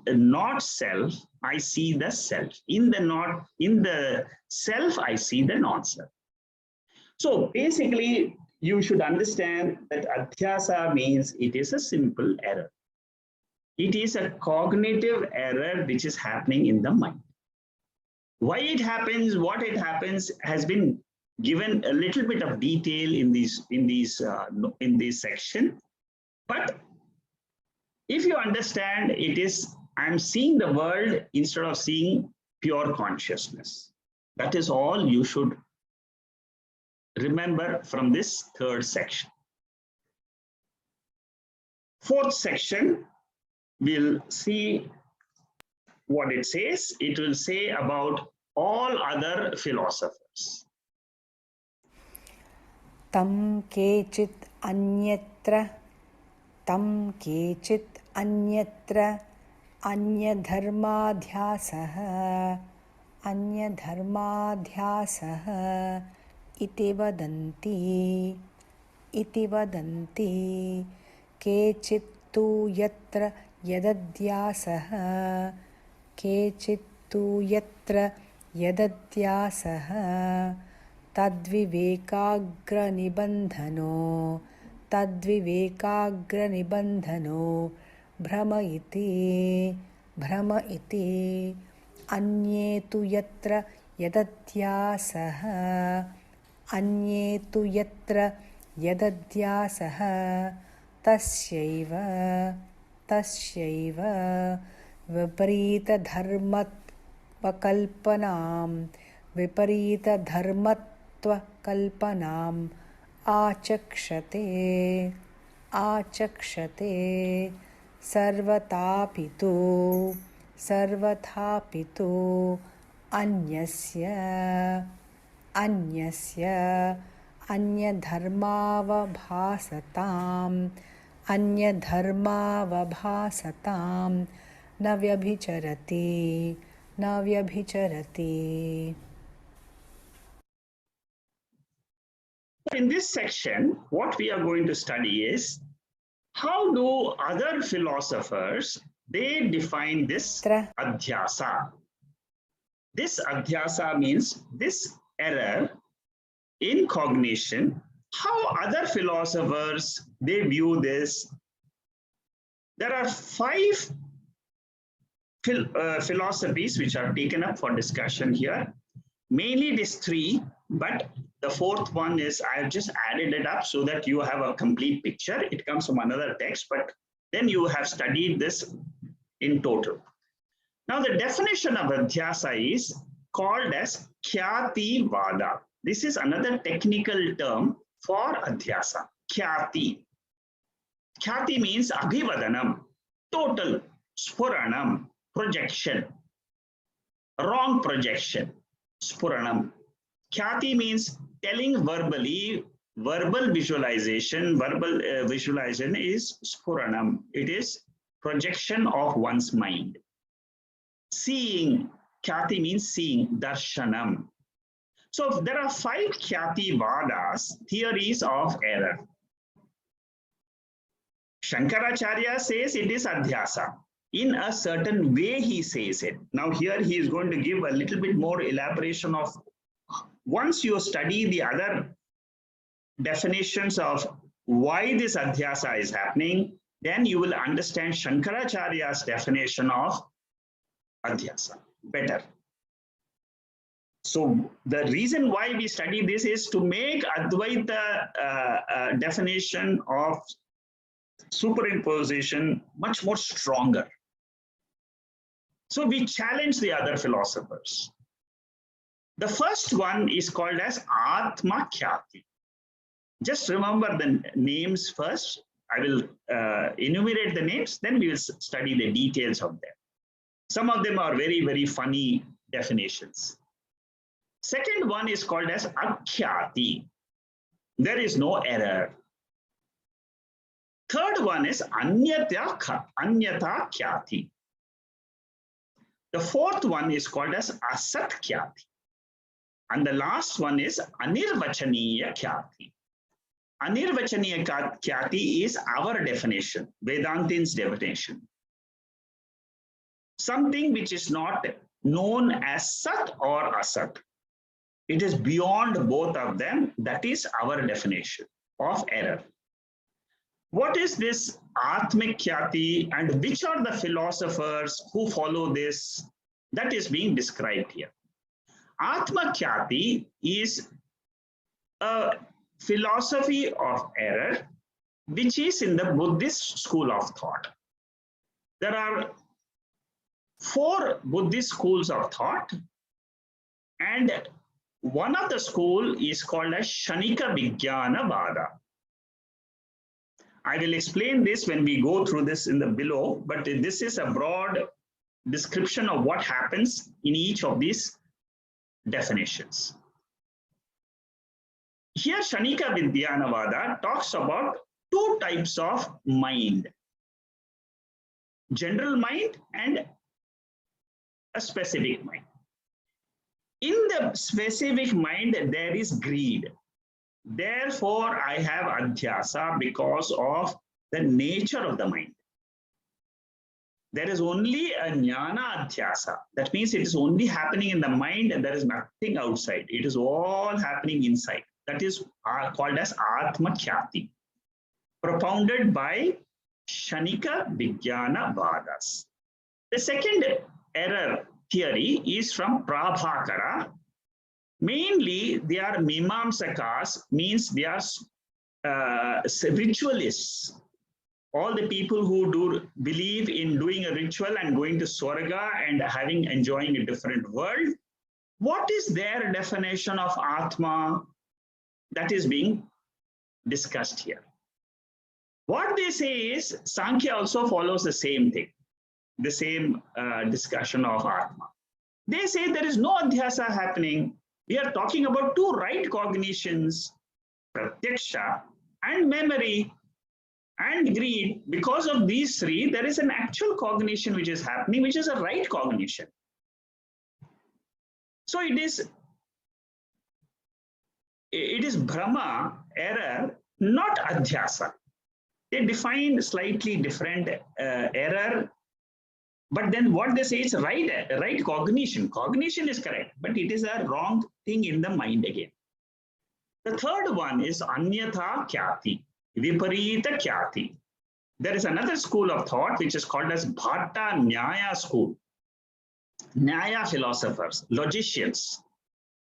not self, I see the self. In the self, I see the non-self. So basically, you should understand that Adhyasa means it is a simple error. It is a cognitive error which is happening in the mind. Why it happens, what it happens, has been given a little bit of detail in this section. But if you understand, it is I'm seeing the world instead of seeing pure consciousness. That is all you should remember from this third section. Fourth section, we'll see what it says. It will say about all other philosophers. Tam kechit anyatra anyadharmadhyasah iti vadanti kechittu yatra yadadhyasah tadvivekagra nibandhano brahma iti anyetu yatra yadadhyasah tasyaiva viparita dharmatva kalpanam achakshate sarvathapitu anyasya anyadharmavabhasatam na vyabhicharati. In this section, what we are going to study is how do other philosophers, they define this adhyasa. This adhyasa means this error in cognition. How other philosophers, they view this There are five philosophies which are taken up for discussion here. Mainly it is three, but the fourth one is, I have just added it up so that you have a complete picture. It comes from another text, but then you have studied this in total. Now the definition of Adhyasa is called as Khyati Vada. This is another technical term for Adhyasa. Khyati. Khyati means Abhivadanam, total, Spuranam, projection, wrong projection, Spuranam. Khyati means telling verbally, verbal visualization. Verbal visualization is Spuranam. It is projection of one's mind. Seeing, Khyati means seeing, Darshanam. So there are five Khyati Vadas, theories of error. Shankaracharya says it is Adhyasa. In a certain way he says it. Now here he is going to give a little bit more elaboration of, once you study the other definitions of why this Adhyasa is happening, then you will understand Shankaracharya's definition of Adhyasa better. So the reason why we study this is to make Advaita definition of superimposition much more stronger. So we challenge the other philosophers. The first one is called as Atma Khyati. Just remember the names first. I will enumerate the names, then we will study the details of them. Some of them are very, very funny definitions. Second one is called as Akhyati. There is no error. Third one is Anyata Khyati. The fourth one is called as Asat Khyati. And the last one is Anirvachaniya Khyati. Anirvachaniya Khyati is our definition, Vedantin's definition. Something which is not known as Sat or Asat. It is beyond both of them. That is our definition of error. What is this Atmik Khyati and which are the philosophers who follow this? That is being described here. Atma Khyati is a philosophy of error which is in the Buddhist school of thought. There are 4 Buddhist schools of thought, and one of the school is called as Shanika Vijnana Vada. I will explain this when we go through this in the below, but this is a broad description of what happens in each of these definitions. Here Shanika Vijnana Vada talks about 2 types of mind. General mind and a specific mind. In the specific mind, there is greed. Therefore, I have Adhyasa because of the nature of the mind. There is only a Jnana Adhyasa. That means it is only happening in the mind and there is nothing outside. It is all happening inside. That is called as Atma Khyati, propounded by Shanika Vijnana Vadas. The second error theory is from Prabhakara. Mainly, they are Mimamsakas, means they are ritualists. All the people who do believe in doing a ritual and going to Swarga and enjoying a different world. What is their definition of Atma? That is being discussed here. What they say is, Sankhya also follows the same thing, the same discussion of Atma. They say there is no Adhyasa happening. We are talking about 2 right cognitions, Pratyaksha and memory and greed. Because of these 3, there is an actual cognition which is happening, which is a right cognition. So it is Brahma, error, not Adhyasa. They define slightly different error. But then what they say is right cognition. Cognition is correct, but it is a wrong thing in the mind again. The third one is Anyatha Khyati, Viparita Khyati. There is another school of thought which is called as Bhatta Nyaya school. Nyaya philosophers, logicians.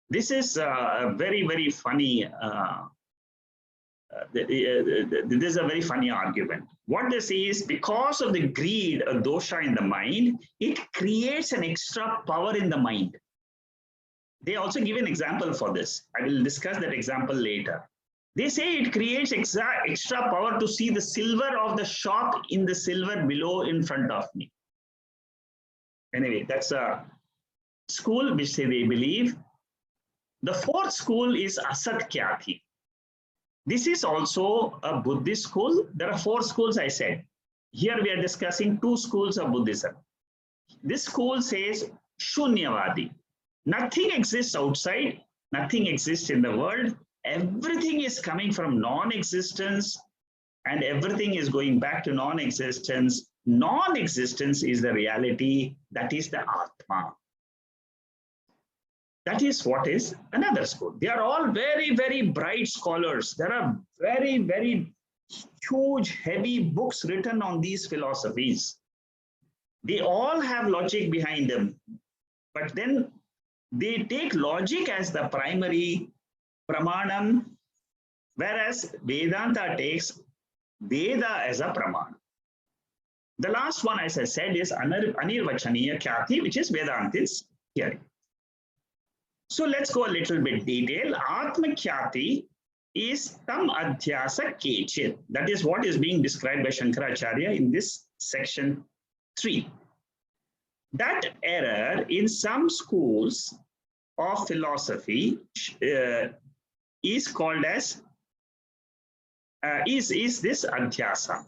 This is a very, very funny. This is a very funny argument. What they say is because of the greed, a dosha in the mind, it creates an extra power in the mind. They also give an example for this. I will discuss that example later. They say it creates extra power to see the silver of the shop in the silver below in front of me. Anyway, that's a school which they believe. The fourth school is Asat Khyati. This is also a Buddhist school. There are four schools I said. Here we are discussing two schools of Buddhism. This school says Shunyavadi. Nothing exists outside, nothing exists in the world. Everything is coming from non-existence and everything is going back to non-existence. Non-existence is the reality, that is the Atma. That is what is another school. They are all very, very bright scholars. There are very, very huge, heavy books written on these philosophies. They all have logic behind them, but then they take logic as the primary pramanam, whereas Vedanta takes Veda as a pramana. The last one, as I said, is Anirvachaniya Khyati, which is Vedanti's theory. So let's go a little bit detail. Atma Khyati is tam adhyasa kechit. That is what is being described by Shankaracharya in this section 3. That error in some schools of philosophy is called as is this adhyasa.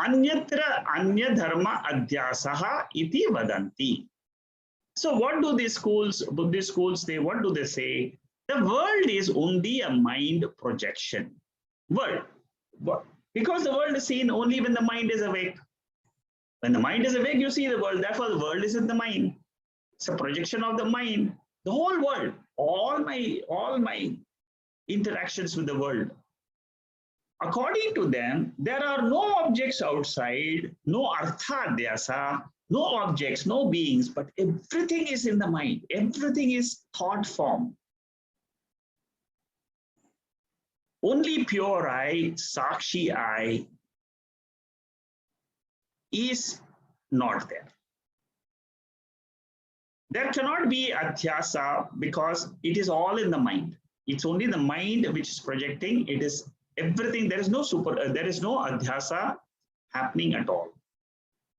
Anyatra anya dharma adhyasaha iti vadanti. So what do these schools, Buddhist schools, what do they say? The world is only a mind projection. World. Because the world is seen only when the mind is awake. When the mind is awake, you see the world. Therefore, the world is in the mind. It's a projection of the mind. The whole world, all my interactions with the world. According to them, there are no objects outside, no arthadhyasa, no objects, no beings, but everything is in the mind. Everything is thought form. Only pure I, Sakshi I, is not there. There cannot be Adhyasa because it is all in the mind. It's only the mind which is projecting. It is everything. There is no Adhyasa happening at all.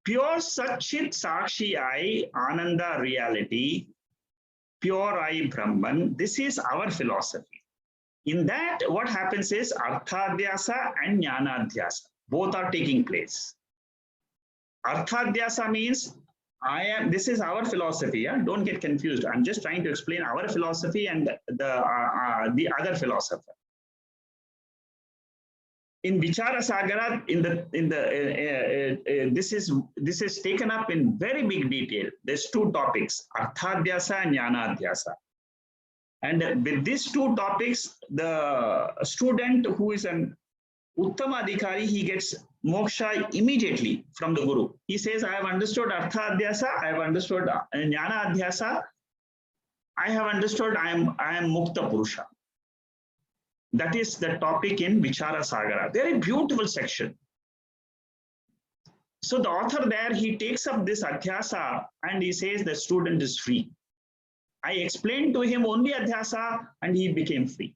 Pure Satchit Sakshi I, Ananda reality, pure I Brahman, this is our philosophy. In that, what happens is Arthadhyasa and Jnanadhyasa, both are taking place. Arthadhyasa means this is our philosophy. Yeah? Don't get confused. I'm just trying to explain our philosophy and the other philosopher. In Vichara Sagara, this is taken up in very big detail. There's two topics, Arthadhyasa and Jnanadhyasa. And with these two topics, the student who is an Uttama Adhikari, he gets moksha immediately from the Guru. He says, I have understood Arthadhyasa, I have understood Jnanadhyasa, I have understood I am Mukta Purusha. That is the topic in Vichara Sagara. Very beautiful section. So the author there, he takes up this Adhyasa and he says the student is free. I explained to him only Adhyasa and he became free.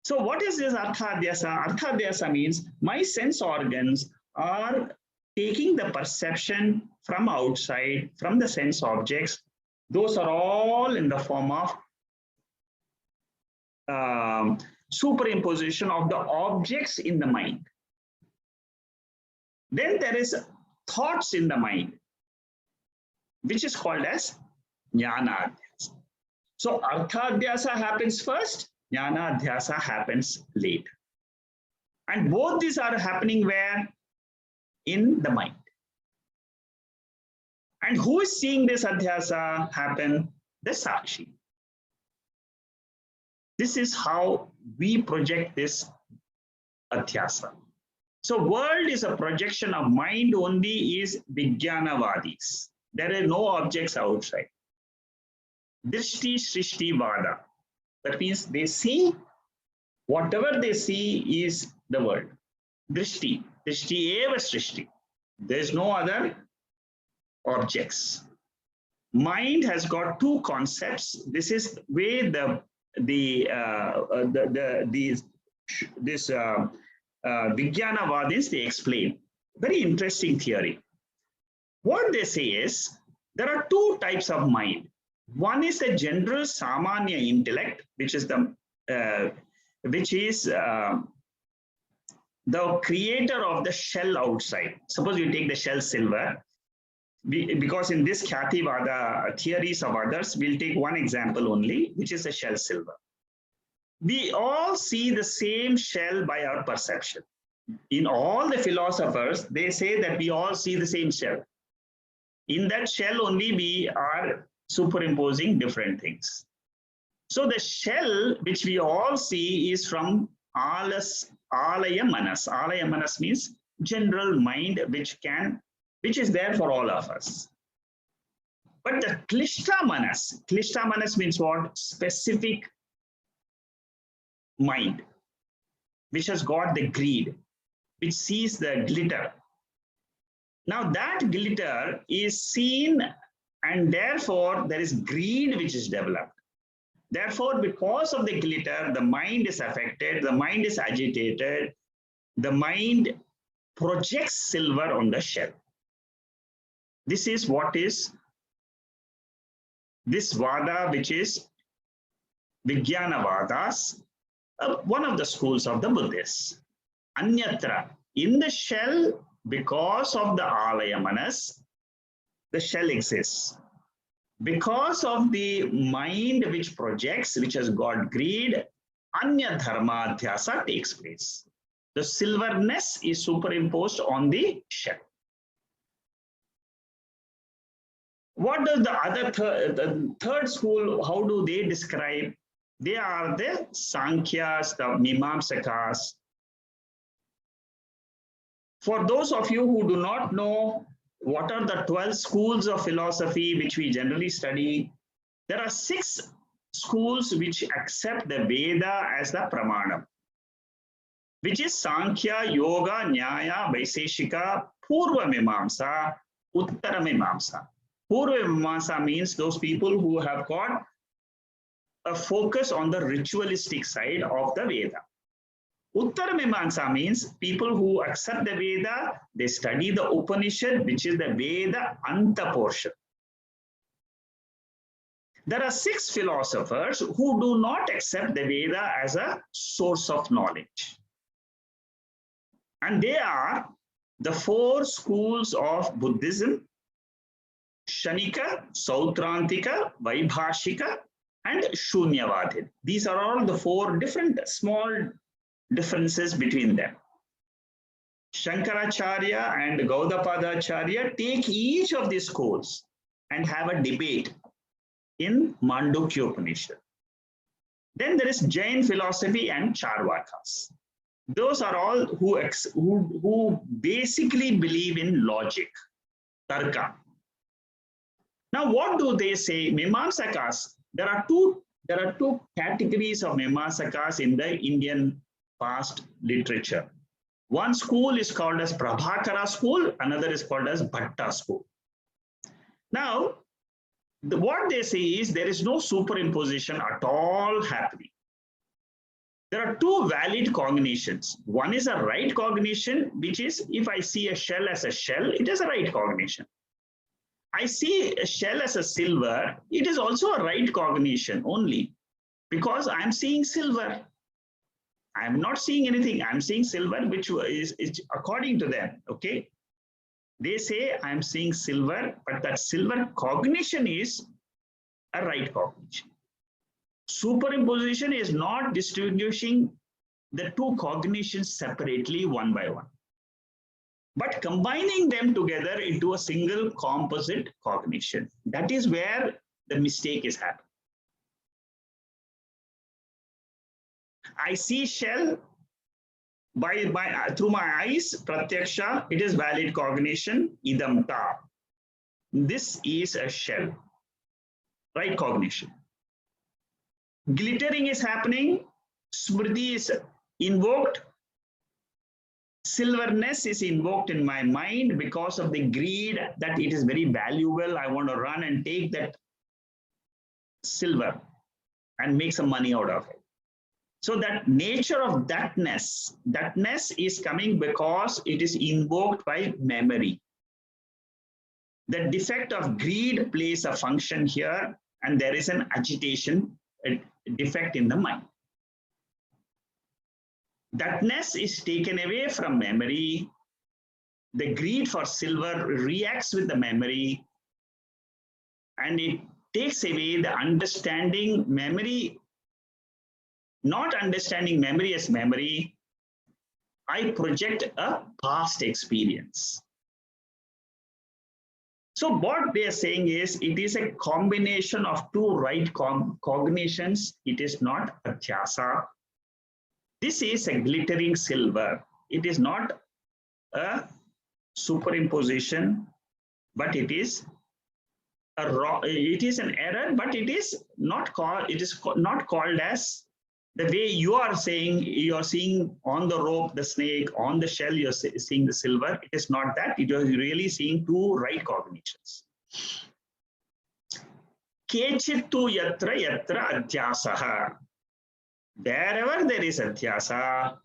So what is this Arthadhyasa? Arthadhyasa means my sense organs are taking the perception from outside, from the sense objects. Those are all in the form of superimposition of the objects in the mind. Then there is thoughts in the mind, which is called as Jnanadhyasa. So Arthadhyasa happens first, Jnanadhyasa happens later. And both these are happening where? In the mind. And who is seeing this Adhyasa happen? The Sakshi. This is how we project this Athyasa. So world is a projection of mind only is Vijnanavadis. There are no objects outside. Drishti Srishti Vada. That means they see, whatever they see is the world. Drishti. Drishti eva Srishti. There is no other objects. Mind has got two concepts. This is where this Vijnanavadins they explain. Very interesting theory. What they say is there are two types of mind. One is the general Samanya intellect, which is the creator of the shell outside. Suppose you take the shell silver, because in this Khyati-vada theories of others, we'll take one example only, which is the shell silver. We all see the same shell by our perception. In all the philosophers, they say that we all see the same shell. In that shell only we are superimposing different things. So the shell which we all see is from Alaya Manas. Alaya Manas means general mind which is there for all of us. But the Klishta Manas means what? Specific mind, which has got the greed, which sees the glitter. Now that glitter is seen, and therefore there is greed which is developed. Therefore, because of the glitter, the mind is affected, the mind is agitated, the mind projects silver on the shell. This is what is this Vada, which is Vijnanavadas, one of the schools of the Buddhists. Anyatra, in the shell, because of the Alaya Manas, the shell exists. Because of the mind which projects, which has got greed, Anya Dharma Adhyasa takes place. The silverness is superimposed on the shell. What does the other the third school, how do they describe? They are the Sankhyas, the Mimamsakas. For those of you who do not know what are the 12 schools of philosophy which we generally study, there are 6 schools which accept the Veda as the Pramanam, which is Sankhya, Yoga, Nyaya, Vaiseshika, Purva Mimamsa, Uttara Mimamsa. Purva Mimamsa means those people who have got a focus on the ritualistic side of the Veda. Uttara Mimamsa means people who accept the Veda, they study the Upanishad, which is the Veda Anta portion. There are 6 philosophers who do not accept the Veda as a source of knowledge. And they are the 4 schools of Buddhism: Shanika, Sautrantika, Vaibhashika, and Shunyavadin. These are all the 4 different small differences between them. Shankaracharya and Gaudapadacharya take each of these schools and have a debate in Mandukya Upanishad. Then there is Jain philosophy and Charvakas. Those are all who basically believe in logic, tarka. Now, what do they say? Mimamsakas. There are two categories of Mimamsakas in the Indian past literature. One school is called as Prabhakara school, another is called as Bhatta school. Now, what they say is there is no superimposition at all happening. There are 2 valid cognitions. One is a right cognition, which is if I see a shell as a shell, it is a right cognition. I see a shell as a silver, it is also a right cognition only because I'm seeing silver. I'm not seeing anything. I'm seeing silver, which is according to them. Okay. They say I'm seeing silver, but that silver cognition is a right cognition. Superimposition is not distinguishing the 2 cognitions separately one by one, but combining them together into a single composite cognition. That is where the mistake is happening. I see shell, Through my eyes, pratyaksha, it is valid cognition, idam ta. This is a shell, right cognition. Glittering is happening, smriti is invoked, silverness is invoked in my mind because of the greed that it is very valuable. I want to run and take that silver and make some money out of it. So that nature of thatness is coming because it is invoked by memory. The defect of greed plays a function here, and there is an agitation, a defect in the mind. Thatness is taken away from memory. The greed for silver reacts with the memory, and it takes away the understanding memory, not understanding memory as memory. I project a past experience. So what they are saying is it is a combination of two right cognitions. It is not adhyasa. This is a glittering silver. It is not a superimposition, but it is it is an error, but it is not called as the way you are saying. You are seeing on the rope the snake, on the shell you're seeing the silver. It is not that. It is really seeing two right cognitions. Kechittu yatra yatra adhyasaha. Wherever there is adhyasa,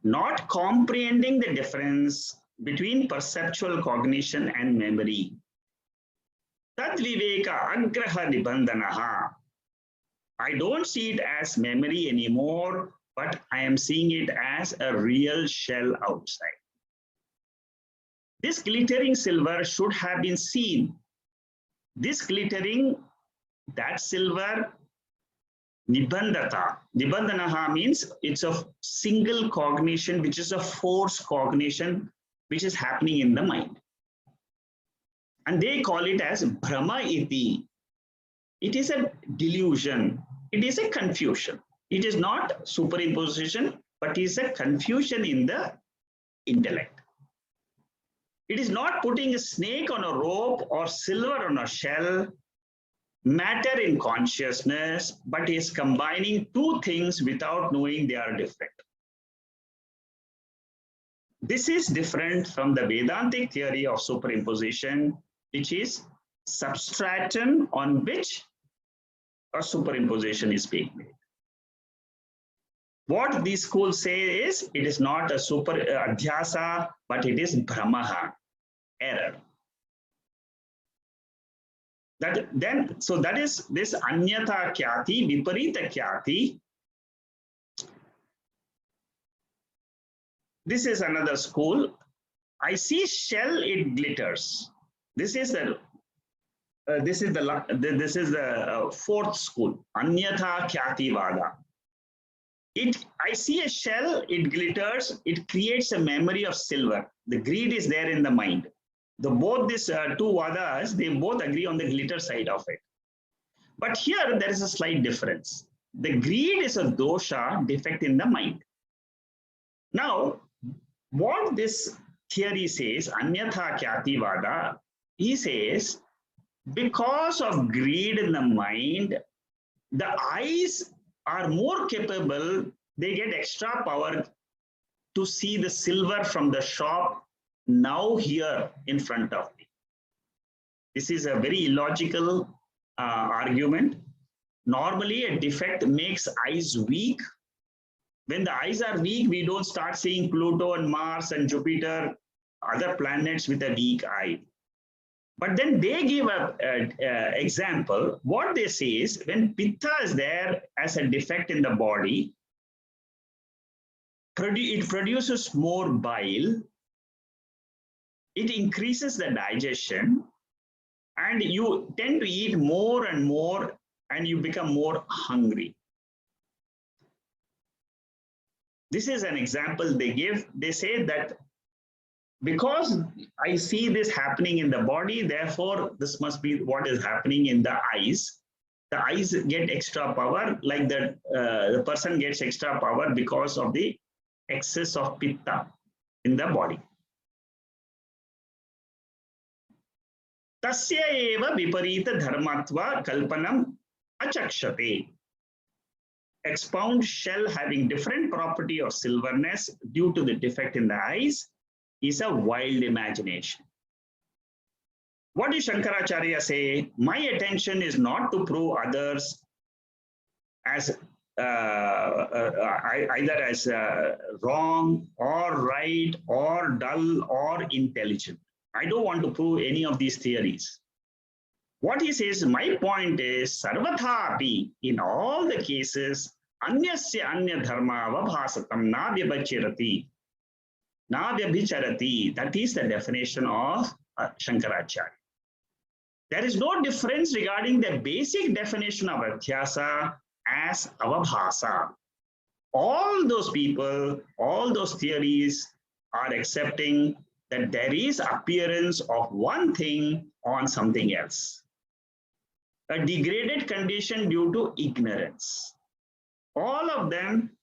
not comprehending the difference between perceptual cognition and memory. Tad viveka agraha nibandhanaha. I don't see it as memory anymore, but I am seeing it as a real shell outside. This glittering silver should have been seen. This glittering, that silver, nibandhata. Nibandhanaha means it's a single cognition, which is a force cognition, which is happening in the mind. And they call it as Brahma iti. It is a delusion. It is a confusion. It is not superimposition, but it is a confusion in the intellect. It is not putting a snake on a rope or silver on a shell, matter in consciousness, but is combining two things without knowing they are different. This is different from the Vedantic theory of superimposition, which is substratum on which a superimposition is being made. What these schools say is it is not a super adhyasa, but it is brahmaha, error. So that is this anyatha kyati, viparita kyati. This is another school. I see shell, it glitters. This is the fourth school, anyatha kyati vada. I see a shell, it glitters, it creates a memory of silver. The greed is there in the mind. Both these two vadas, they both agree on the glitter side of it. But here there is a slight difference. The greed is a dosha, defect in the mind. Now, what this theory says, anyatha kyati vada, he says, because of greed in the mind, the eyes are more capable, they get extra power to see the silver from the shop now here in front of me. This is a very illogical argument. Normally, a defect makes eyes weak. When the eyes are weak, we don't start seeing Pluto and Mars and Jupiter, other planets with a weak eye. But then they give an example. What they say is when pitta is there as a defect in the body, it produces more bile, it increases the digestion, and you tend to eat more and more, and you become more hungry. This is an example they give. They say that because I see this happening in the body, therefore this must be what is happening in the eyes. The eyes get extra power, like the person gets extra power because of the excess of pitta in the body. Tasya eva viparita dharmatva kalpanam achakshate. Expound shell having different property of silverness due to the defect in the eyes is a wild imagination. What does Shankaracharya say? My attention is not to prove others as either as wrong or right or dull or intelligent. I don't want to prove any of these theories. What he says, my point is, sarvathapi, in all the cases, anyasya anya dharma vabhasatam na vyabhachirati. Na vyabhicharati. That is the definition of Shankaracharya. There is no difference regarding the basic definition of Adhyasa as avabhasa. All those people, all those theories are accepting that there is appearance of one thing on something else. A degraded condition due to ignorance. All of them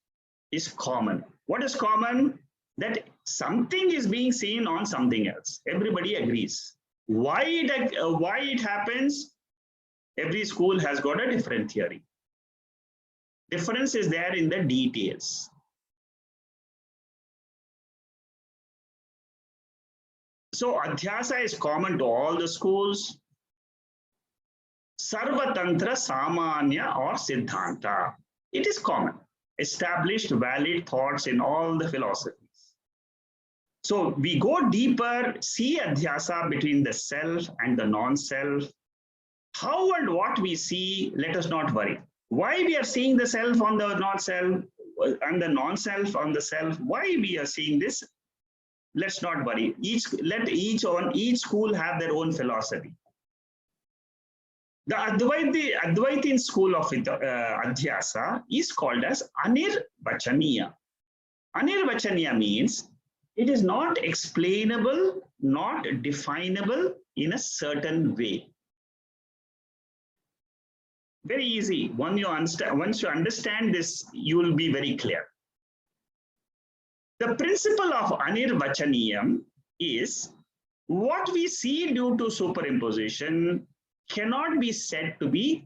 is common. What is common? That something is being seen on something else. Everybody agrees. Why it happens? Every school has got a different theory. Difference is there in the details. So Adhyasa is common to all the schools. Sarvatantra Samanya or Siddhanta. It is common. Established valid thoughts in all the philosophies. So we go deeper, see Adhyasa between the self and the non-self. How and what we see, let us not worry. Why we are seeing the self on the non-self and the non-self on the self? Why we are seeing this? Let's not worry. Let each school have their own philosophy. The Advaitin school of Adhyasa is called as Anirvachaniya. Anirvachaniya means it is not explainable, not definable in a certain way. Very easy. Once you understand this, you will be very clear. The principle of Anirvachaniyam is what we see due to superimposition cannot be said to be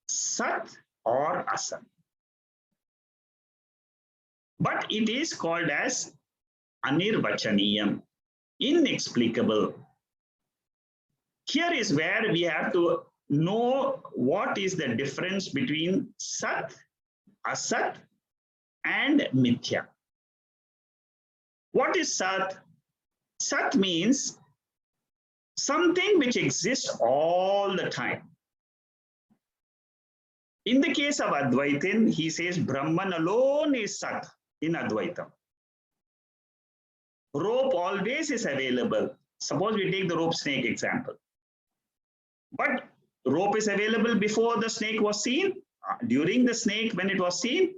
Sat or Asat. But it is called as Anirvachaniyam, inexplicable. Here is where we have to know what is the difference between Sat, Asat, and Mithya. What is Sat? Sat means something which exists all the time. In the case of Advaitin, he says Brahman alone is Sat in Advaitam. Rope always is available. Suppose we take the rope snake example. But rope is available before the snake was seen, during the snake when it was seen,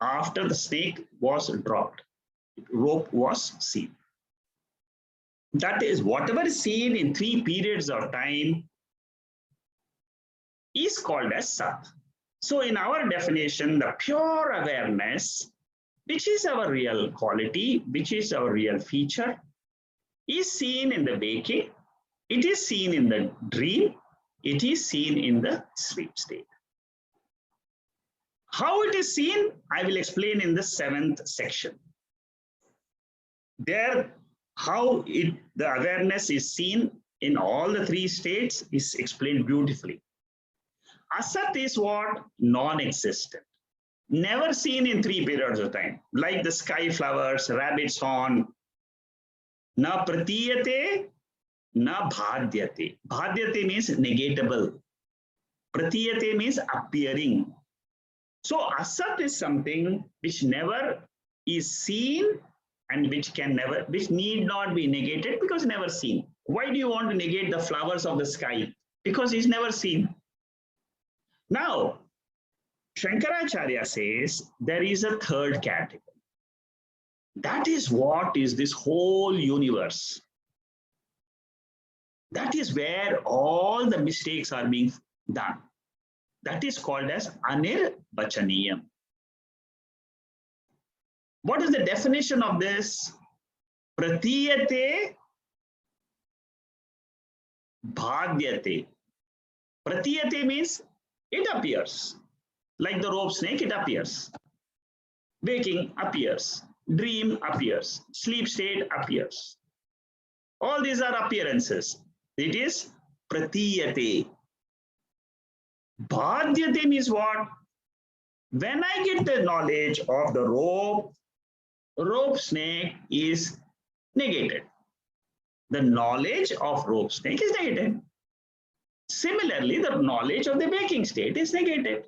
after the snake was dropped. Rope was seen. That is, whatever is seen in 3 periods of time is called as Sat. So in our definition, the pure awareness, which is our real quality, which is our real feature, is seen in the waking, it is seen in the dream, it is seen in the sleep state. How it is seen, I will explain in the 7th section. There, how the awareness is seen in all the 3 states is explained beautifully. Asat is what? Non-existent. Never seen in 3 periods of time, like the sky flowers, rabbit's horn. Na pratiyate, na bhadyate. Bhadyate means negatable. Pratiyate means appearing. So asat is something which never is seen and which need not be negated because never seen. Why do you want to negate the flowers of the sky? Because it's never seen. Now, Shankaracharya says there is a 3rd category. That is what is this whole universe. That is where all the mistakes are being done. That is called as Anirvachaniyam. What is the definition of this? Pratiyate bhadyate. Pratiyate means it appears. Like the rope snake, it appears. Waking appears. Dream appears. Sleep state appears. All these are appearances. It is pratiyate. Bhadyate means what? When I get the knowledge of the rope snake is negated. The knowledge of rope snake is negated. Similarly, the knowledge of the waking state is negated.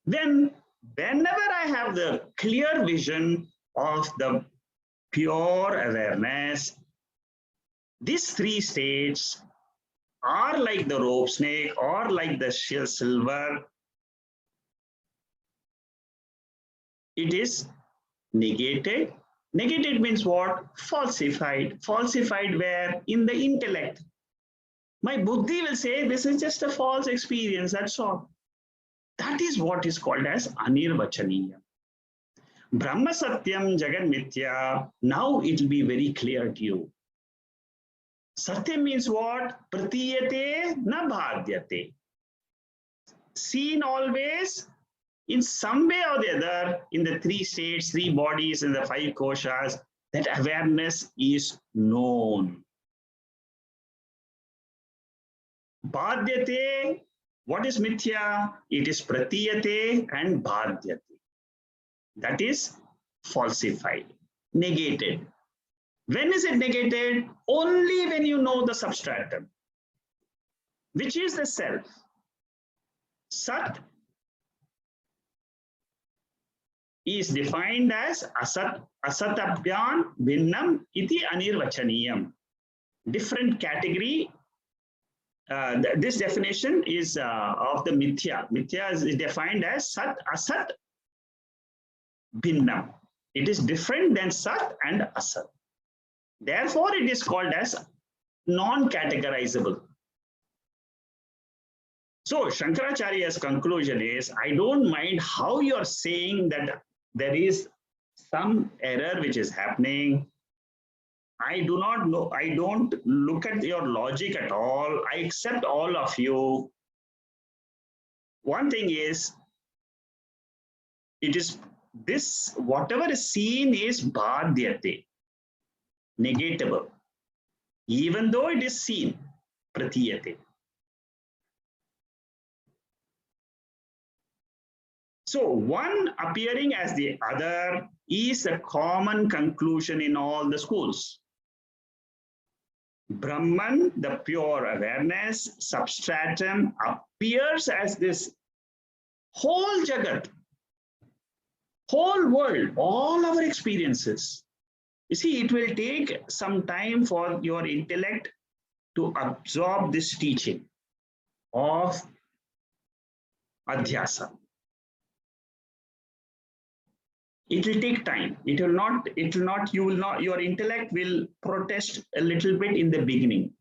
Then, whenever I have the clear vision of the pure awareness, these three states are like the rope snake or like the silver. It is negated. Negated means what? Falsified. Falsified where? In the intellect. My buddhi will say this is just a false experience, that's all. That is what is called as anirvachaniya. Brahma Satyam Jagan Mithya. Now it will be very clear to you. Satyam means what? Pratiyate na bhadyate. Seen always in some way or the other, in the three states, three bodies, in the five koshas, that awareness is known. Bhadyate, what is mithya? It is pratiyate and bhadyate. That is falsified, negated. When is it negated? Only when you know the substratum, which is the self. Sat is defined as asatabhyam bhinnam iti anirvachaniyam. Different category. This definition is of the mithya. Mithya is defined as sat asat bhinnam. It is different than sat and asat. Therefore, it is called as non-categorizable. So Shankaracharya's conclusion is, I don't mind how you're saying that there is some error which is happening. I do not know, I don't look at your logic at all. I accept all of you. One thing is, it is this, whatever is seen is bhadyate, negatable, even though it is seen, pratiyate. So one appearing as the other is a common conclusion in all the schools. Brahman, the pure awareness, substratum, appears as this whole jagat, whole world, all our experiences. You see, it will take some time for your intellect to absorb this teaching of Adhyasa. It will take time. It will not, your intellect will protest a little bit in the beginning.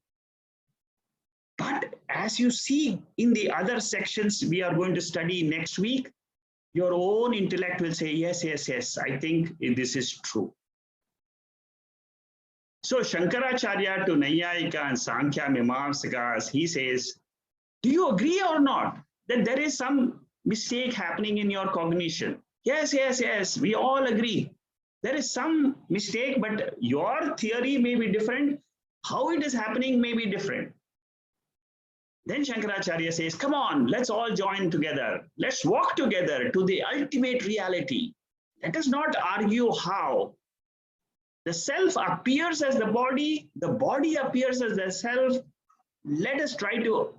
But as you see in the other sections we are going to study next week, your own intellect will say, yes, yes, yes, I think this is true. So Shankaracharya to Nayayika and Sankhya Mimamsakas, he says, do you agree or not that there is some mistake happening in your cognition? Yes, yes, yes, we all agree. There is some mistake, but your theory may be different. How it is happening may be different. Then Shankaracharya says, come on, let's all join together. Let's walk together to the ultimate reality. Let us not argue how. The self appears as the body appears as the self. Let us try to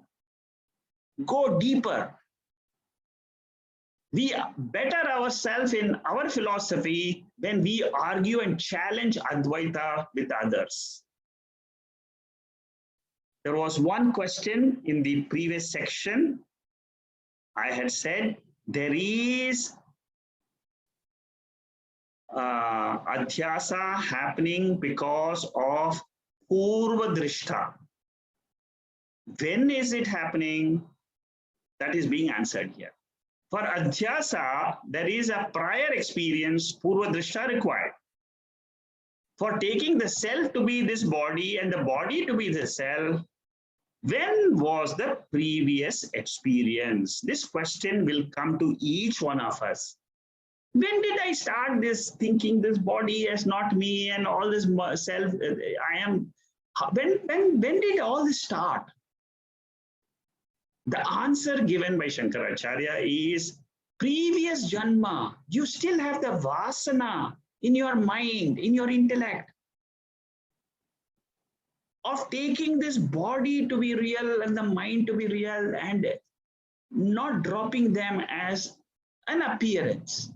go deeper. We better ourselves in our philosophy when we argue and challenge Advaita with others. There was one question in the previous section. I had said there is Adhyasa happening because of Purva Drishta. When is it happening? That is being answered here. For Adhyasa, there is a prior experience, Purva Drishta required. For taking the self to be this body and the body to be the self, when was the previous experience? This question will come to each one of us. When did I start this thinking this body is not me and all this self, I am, when did all this start? The answer given by Shankaracharya is previous janma. You still have the vasana in your mind, in your intellect, of taking this body to be real and the mind to be real and not dropping them as an appearance.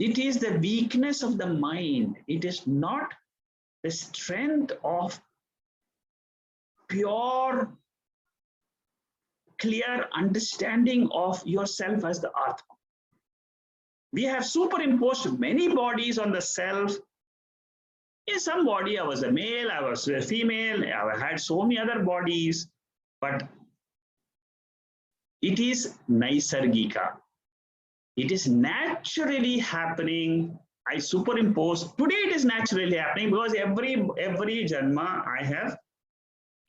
It is the weakness of the mind. It is not the strength of pure, clear understanding of yourself as the Atma. We have superimposed many bodies on the self. In some body, I was a male, I was a female, I had so many other bodies, but it is Naisargika. It is naturally happening. I superimpose. Today it is naturally happening because every janma I have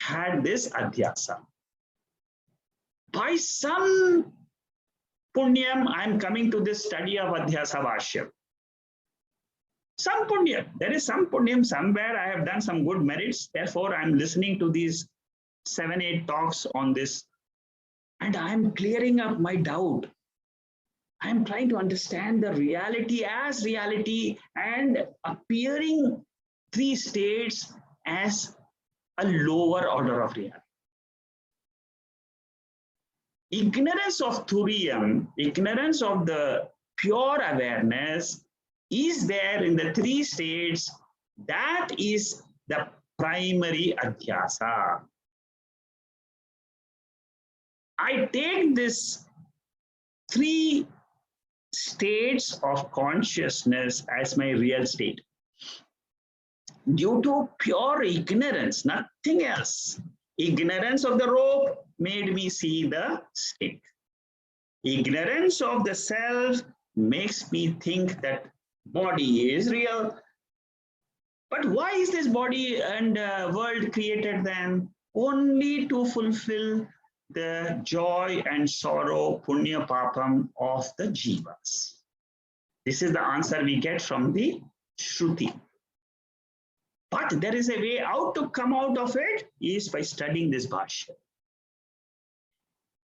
had this Adhyasa. By some punyam, I am coming to this study of Adhyasa Bashyam. Some punyam, there is some punyam somewhere. I have done some good merits. Therefore, I am listening to these 7-8 talks on this, and I am clearing up my doubt. I am trying to understand the reality as reality and appearing 3 states as a lower order of reality. Ignorance of Turiam, ignorance of the pure awareness is there in the 3 states. That is the primary Adhyasa. I take this 3 states of consciousness as my real state. Due to pure ignorance, nothing else. Ignorance of the rope made me see the stick. Ignorance of the self makes me think that body is real. But why is this body and world created then? Only to fulfill the joy and sorrow, punya papam of the jivas. This is the answer we get from the Shruti. But there is a way out to come out of it is by studying this Bhashya.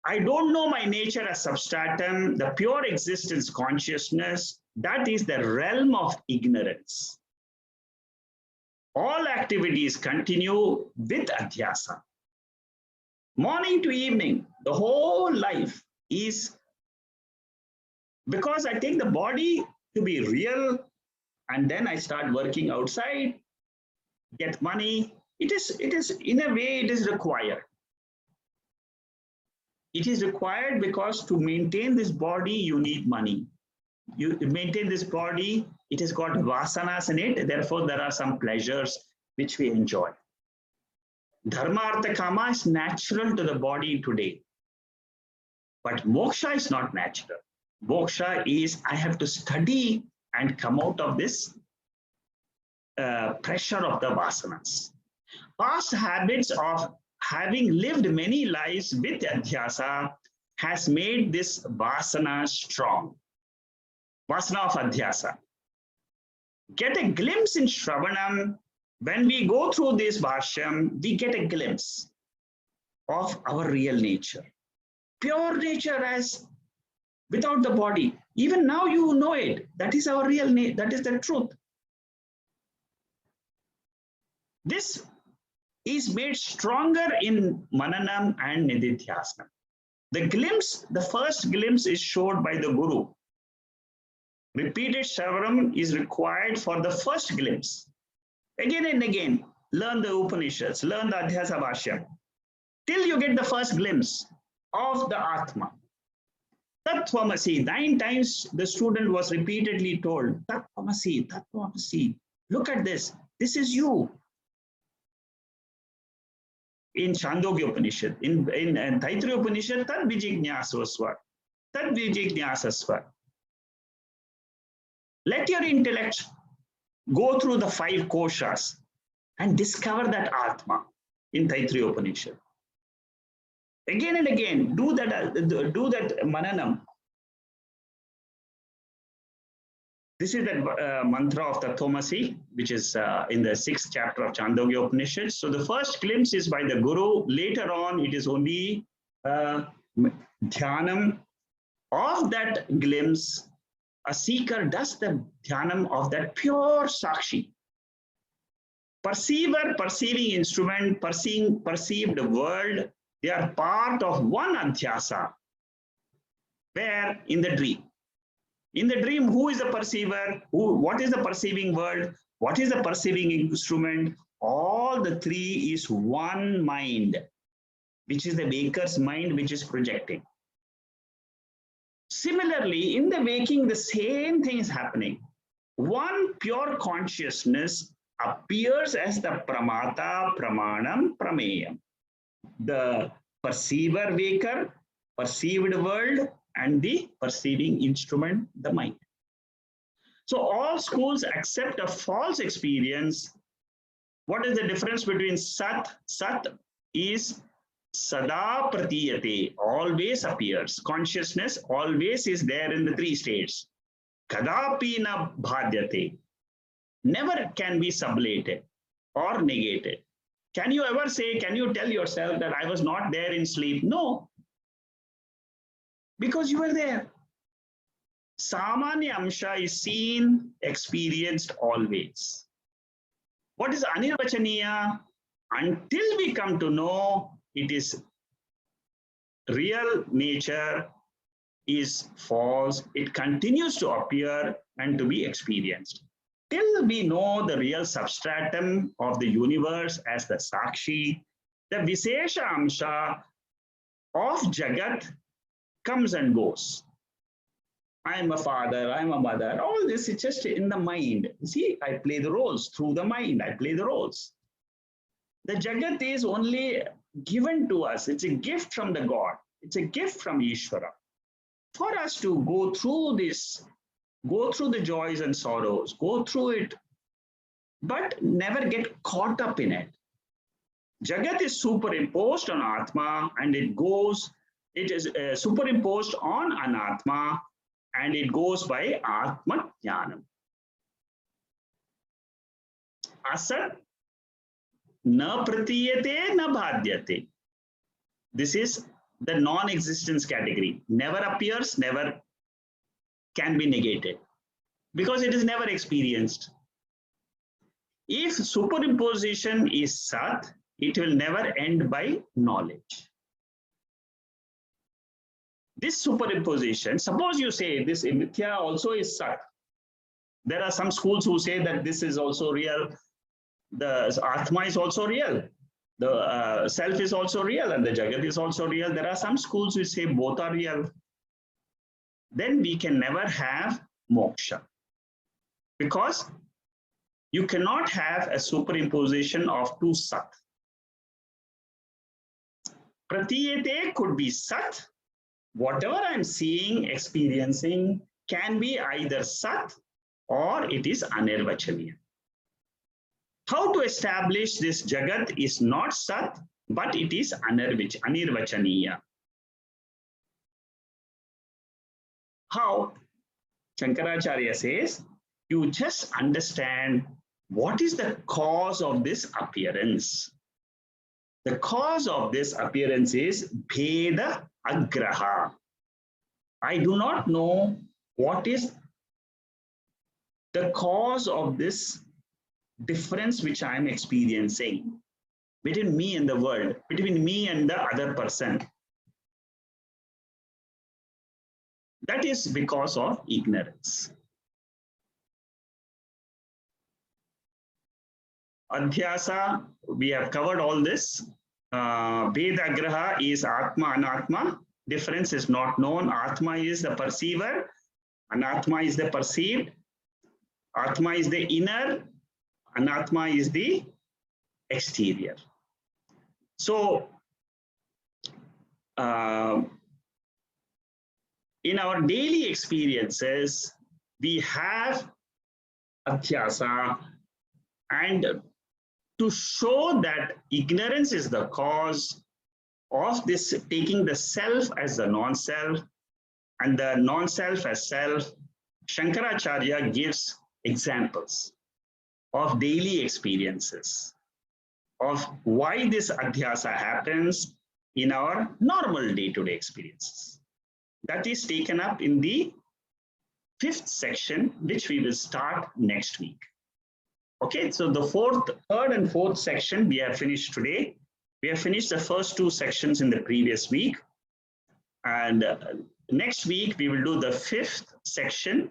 I don't know my nature as substratum, the pure existence consciousness, that is the realm of ignorance. All activities continue with Adhyasa. Morning to evening, the whole life is because I take the body to be real and then I start working outside, get money. It is in a way it is required. It is required because to maintain this body, you need money. You maintain this body, it has got vasanas in it, therefore there are some pleasures which we enjoy. Dharma, Artha, Kama is natural to the body today. But moksha is not natural. Moksha is I have to study and come out of this pressure of the vasanas. Past habits of having lived many lives with Adhyasa has made this vasana strong. Vasana of Adhyasa. Get a glimpse in Shravanam. When we go through this Bhashyam, we get a glimpse of our real nature. Pure nature as without the body. Even now you know it. That is our real nature. That is the truth. This is made stronger in Mananam and Nididhyasana. The glimpse, the first glimpse is showed by the Guru. Repeated Shravanam is required for the first glimpse. Again and again, learn the Upanishads, learn the Adhyasa Bashyam, till you get the first glimpse of the Atma. Tattvamasi, 9 times the student was repeatedly told, Tattvamasi, Tattvamasi, look at this, this is you. In Chandogya Upanishad, in Taittiriya Upanishad, Tad Vijignyasvasva. Tad vijnasasva. Let your intellect go through the 5 koshas and discover that Atma in Taittiriya Upanishad. Again and again, do that mananam. This is the mantra of the Tatvamasi, which is in the 6th chapter of Chandogya Upanishad. So the first glimpse is by the Guru. Later on, it is only dhyanam of that glimpse. A seeker does the dhyanam of that pure Sakshi. Perceiver, perceiving instrument, perceived world, they are part of one Adhyasa. Where? In the dream. In the dream, who is the perceiver? What is the perceiving world? What is the perceiving instrument? All the 3 is one mind, which is the waker's mind, which is projecting. Similarly, in the waking, the same thing is happening. One pure consciousness appears as the pramata, pramanam, prameyam. The perceiver, waker, perceived world, and the perceiving instrument, the mind. So all schools accept a false experience. What is the difference between Sat? Sat is Sada Pratiyate, always appears. Consciousness always is there in the 3 states. Kadapi na bhadyate, never can be sublated or negated. Can you ever say, can you tell yourself that I was not there in sleep? No. Because you were there. Samanya Amsha is seen, experienced always. What is Anirvachaniya? Until we come to know it is real nature is false, it continues to appear and to be experienced. Till we know the real substratum of the universe as the Sakshi, the Visesha Amsha of Jagat comes and goes. I am a father, I am a mother, all this is just in the mind. See, I play the roles through the mind, I play the roles. The Jagat is only given to us, it's a gift from the God, it's a gift from Ishvara. For us to go through this, go through the joys and sorrows, go through it, but never get caught up in it. Jagat is superimposed on Atma and it is superimposed on Anatma and it goes by Atma Jnanam. Asat na pratiyate na bhadyate. This is the non-existence category. Never appears, never can be negated because it is never experienced. If superimposition is Sat, it will never end by knowledge. This superimposition, suppose you say this Mithya also is Sat. There are some schools who say that this is also real, the Atma is also real, the self is also real, and the Jagat is also real. There are some schools which say both are real. Then we can never have moksha. Because you cannot have a superimposition of 2 Sat. Pratiyate could be Sat. Whatever I'm seeing, experiencing can be either Sat or it is Anirvachaniya. How to establish this Jagat is not Sat, but it is Anirvachaniya. How? Shankaracharya says, you just understand what is the cause of this appearance. The cause of this appearance is Bheda Agraha. I do not know what is the cause of this difference which I am experiencing between me and the world, between me and the other person. That is because of ignorance. Adhyasa, we have covered all this. Vedagraha is Atma, Anatma. Difference is not known. Atma is the perceiver. Anatma is the perceived. Atma is the inner. Anatma is the exterior. So, in our daily experiences, we have Adhyasa, and to show that ignorance is the cause of this taking the self as the non-self and the non-self as self, Shankaracharya gives examples of daily experiences of why this Adhyasa happens in our normal day-to-day experiences. That is taken up in the 5th section, which we will start next week. Okay, so the 3rd and 4th section we have finished today. We have finished the first 2 sections in the previous week. And next week, we will do the 5th section,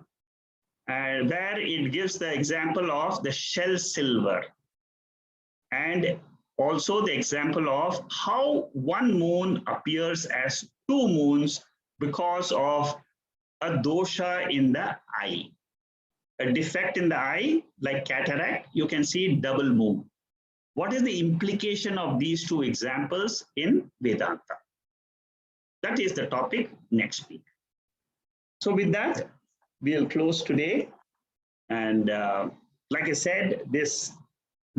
where it gives the example of the shell silver. And also the example of how one moon appears as 2 moons because of a dosha in the eye. A defect in the eye, like cataract, you can see double moon. What is the implication of these 2 examples in Vedanta? That is the topic next week. So with that, we'll close today. And like I said,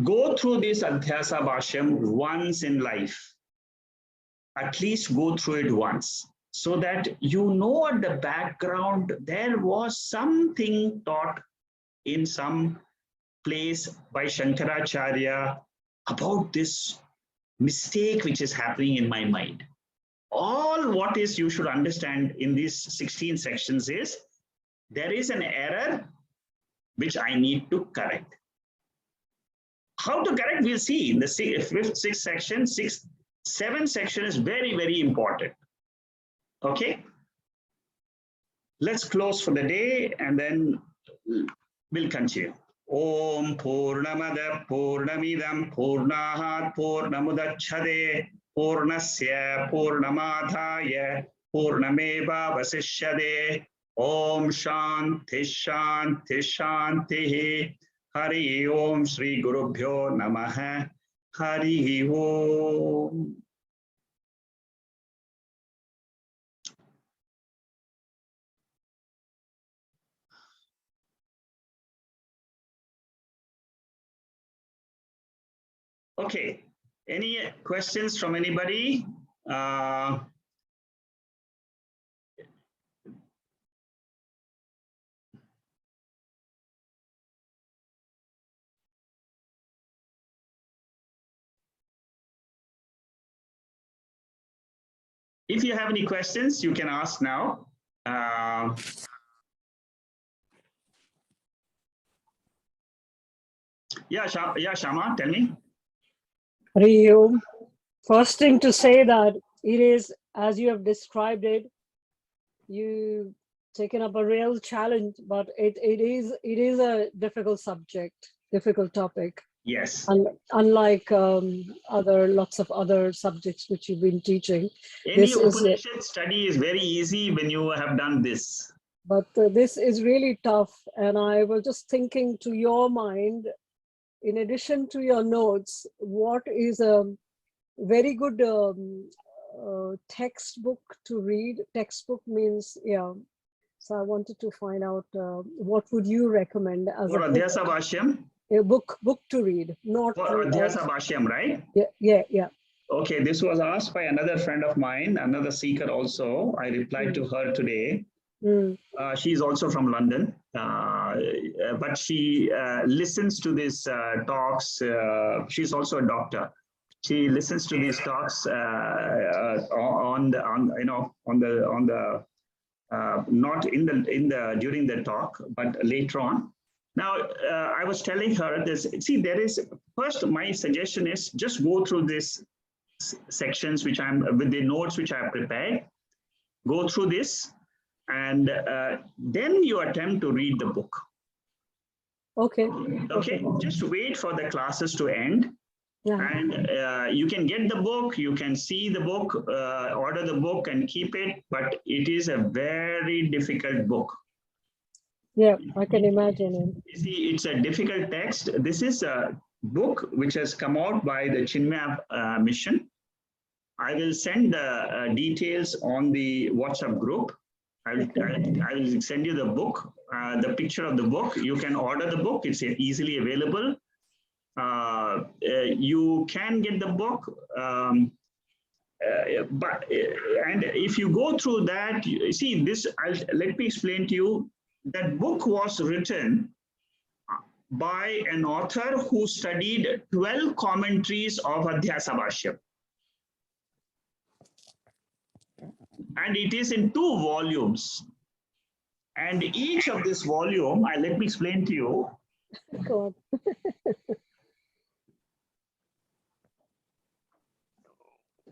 go through this Adhyasa Bashyam once in life. At least go through it once, so that you know at the background there was something taught in some place by Shankaracharya about this mistake which is happening in my mind. All what is you should understand in these 16 sections is there is an error which I need to correct. How to correct, we'll see in the 5th, 6th section. 7th section is very, very important. Okay, let's close for the day and then we'll continue. Om Purnamada Purnamidam Purnahat Purnamudachade Purnasya Purnamadhaya Purnameva Vasishyade. Om Shanti Shanti Shanti. Hari Om Shri Gurubhyo Namaha. Hari Om. Okay, any questions from anybody? If you have any questions, you can ask now. Yeah, Shama, tell me. Hari Om. First thing to say that it is, as you have described it, you've taken up a real challenge, but it is a difficult subject, difficult topic. Yes. Unlike lots of other subjects which you've been teaching. Any Upanishad study is very easy when you have done this. But this is really tough. And I was just thinking, to your mind, in addition to your notes, what is a very good textbook to read? Textbook means, yeah. So I wanted to find out what would you recommend as for Adhyasa Bashyam? A book to read, not for Adhyasa Bashyam, right? Yeah. Okay, this was asked by another friend of mine, another seeker also. I replied to her today. She's also from London, but she listens to these talks. She's also a doctor. She listens to these talks not during the talk, but later on. Now, I was telling her this. See, first. My suggestion is just go through these sections with the notes which I have prepared. Go through this. And then you attempt to read the book. Okay. Just wait for the classes to end. Yeah. And you can get the book, you can see the book, order the book and keep it, but it is a very difficult book. Yeah, I can imagine it. You see, it's a difficult text. This is a book which has come out by the Chinmaya mission. I will send the details on the WhatsApp group. I will send you the book, the picture of the book. You can order the book. It's easily available. You can get the book. And if you go through that, you see this, let me explain to you. That book was written by an author who studied 12 commentaries of Adhyasa Bashyam. And it is in 2 volumes. And each of this volume, let me explain to you. God.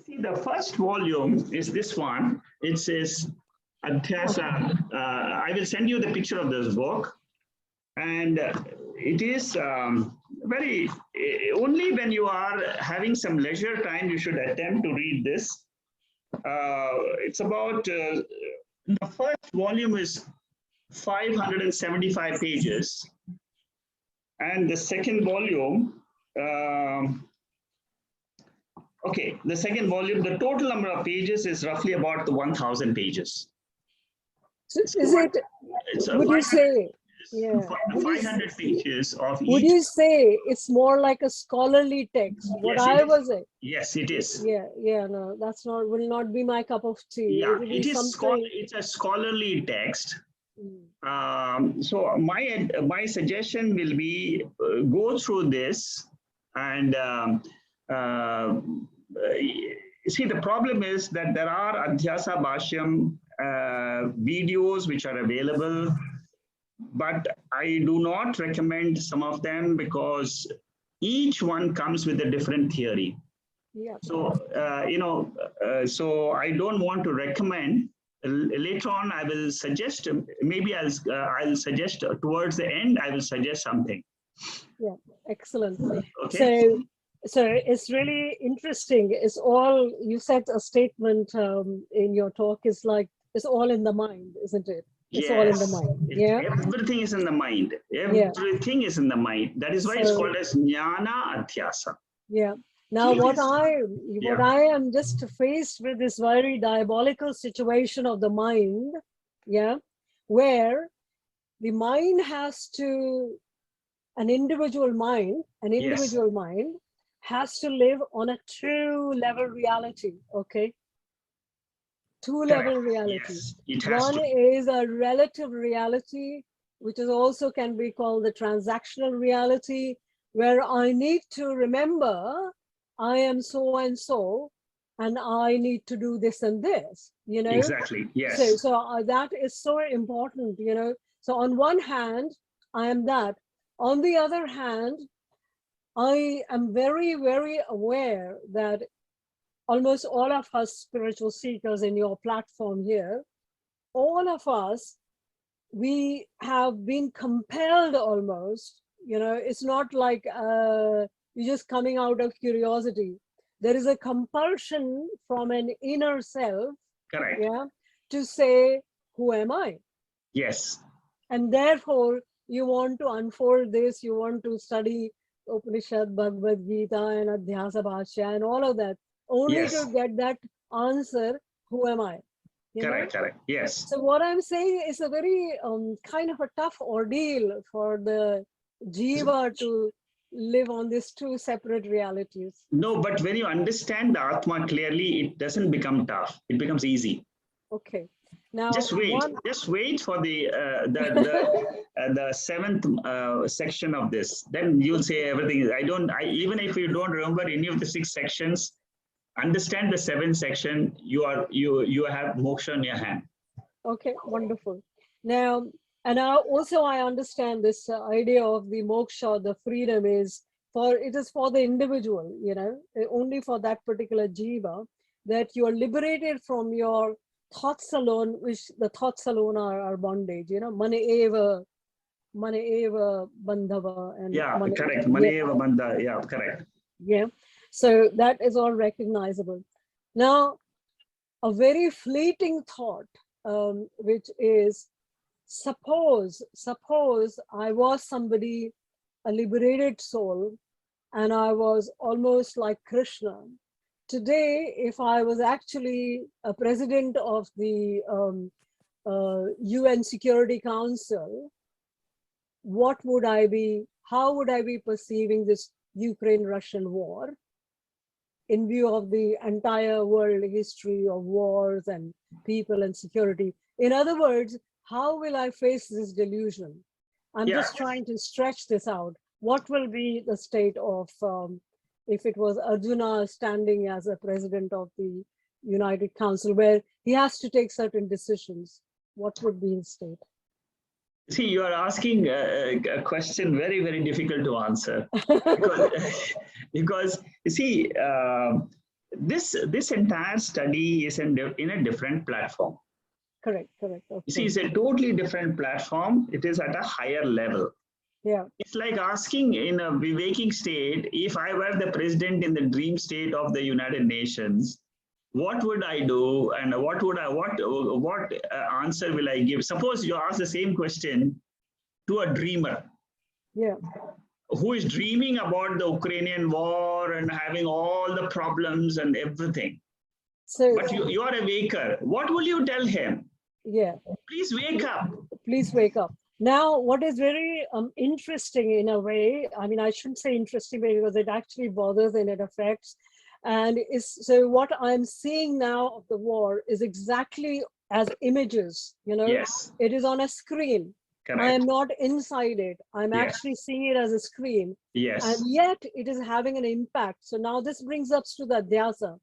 See, the first volume is this one. It says Adhyasa. I will send you the picture of this book. And it is very, only when you are having some leisure time, you should attempt to read this. It's about, the first volume is 575 pages. And the second volume, okay, the second volume, the total number of pages is roughly about 1,000 pages. So is it, would you say, yeah, 500 pages of each. Would you say it's more like a scholarly text? What Yes, I was saying. Yes, it is. Yeah, no, that's not, will not be my cup of tea. Yeah, it is something. It's a scholarly text. So my suggestion will be go through this and see, the problem is that there are Adhyasa Bashyam videos which are available, but I do not recommend some of them because each one comes with a different theory. Yeah. So, so I don't want to recommend. Later on, I will suggest, maybe I'll suggest towards the end, I will suggest something. Yeah, excellent. Okay. So it's really interesting. It's all, you said a statement in your talk, is like, it's all in the mind, isn't it? It's all in the mind. Yeah. Everything is in the mind. Everything is in the mind. That is why it's called as Jnana Adhyasa. Yeah. Now, what I am just faced with this very diabolical situation of the mind, where the mind has to, an individual mind has to live on a 2-level reality, okay? 2-level reality. Yes, one is a relative reality, which is also can be called the transactional reality, where I need to remember I am so and so, and I need to do this and this, you know? Exactly, yes. So that is so important, you know? So on one hand, I am that. On the other hand, I am very, very aware that almost all of us spiritual seekers in your platform here, all of us, we have been compelled almost, you know, it's not like you're just coming out of curiosity. There is a compulsion from an inner self, to say, who am I? Yes. And therefore, you want to unfold this, you want to study Upanishad, Bhagavad Gita, and Adhyasa Bashyam, and all of that, only to get that answer, who am I? Correct, yes. So what I'm saying is a very kind of a tough ordeal for the jiva to live on these 2 separate realities. No, but when you understand the Atma clearly, it doesn't become tough. It becomes easy. Okay. Now, just wait for the 7th section of this. Then you'll say everything. Even if you don't remember any of the 6 sections, understand the 7th section. You have moksha in your hand. Okay, wonderful. Now, and I understand this idea of the moksha, the freedom is for the individual, you know, only for that particular jiva, that you are liberated from your thoughts alone, which the thoughts alone are bondage, you know, mana eva bandhava. And correct. Mana eva bandha, correct. Yeah, so that is all recognizable. Now, a very fleeting thought, which is, suppose I was somebody, a liberated soul, and I was almost like Krishna. Today, if I was actually a president of the UN Security Council, what would I be, how would I be perceiving this Ukraine-Russian war in view of the entire world history of wars and people and security? In other words, how will I face this delusion? I'm just trying to stretch this out. What will be the state of, if it was Arjuna standing as a president of the United Council, where he has to take certain decisions, what would be his state? See, you are asking a question very, very difficult to answer. Because you see, this entire study is in a different platform. Correct. Okay. You see, it's a totally different platform. It is at a higher level. Yeah. It's like asking in a waking state, if I were the president in the dream state of the United Nations, what would I do, and what answer will I give? Suppose you ask the same question to a dreamer. Yeah. Who is dreaming about the Ukrainian war and having all the problems and everything. So, but you are a waker. What will you tell him? Yeah. Please wake up. Please wake up. Now, what is very interesting in a way, I mean, I shouldn't say interesting because it actually bothers and it affects. And so what I'm seeing now of the war is exactly as images, you know, yes. It is on a screen. Correct. I am not inside it. I'm actually seeing it as a screen. Yes. And yet it is having an impact. So now this brings us to the Adhyasa.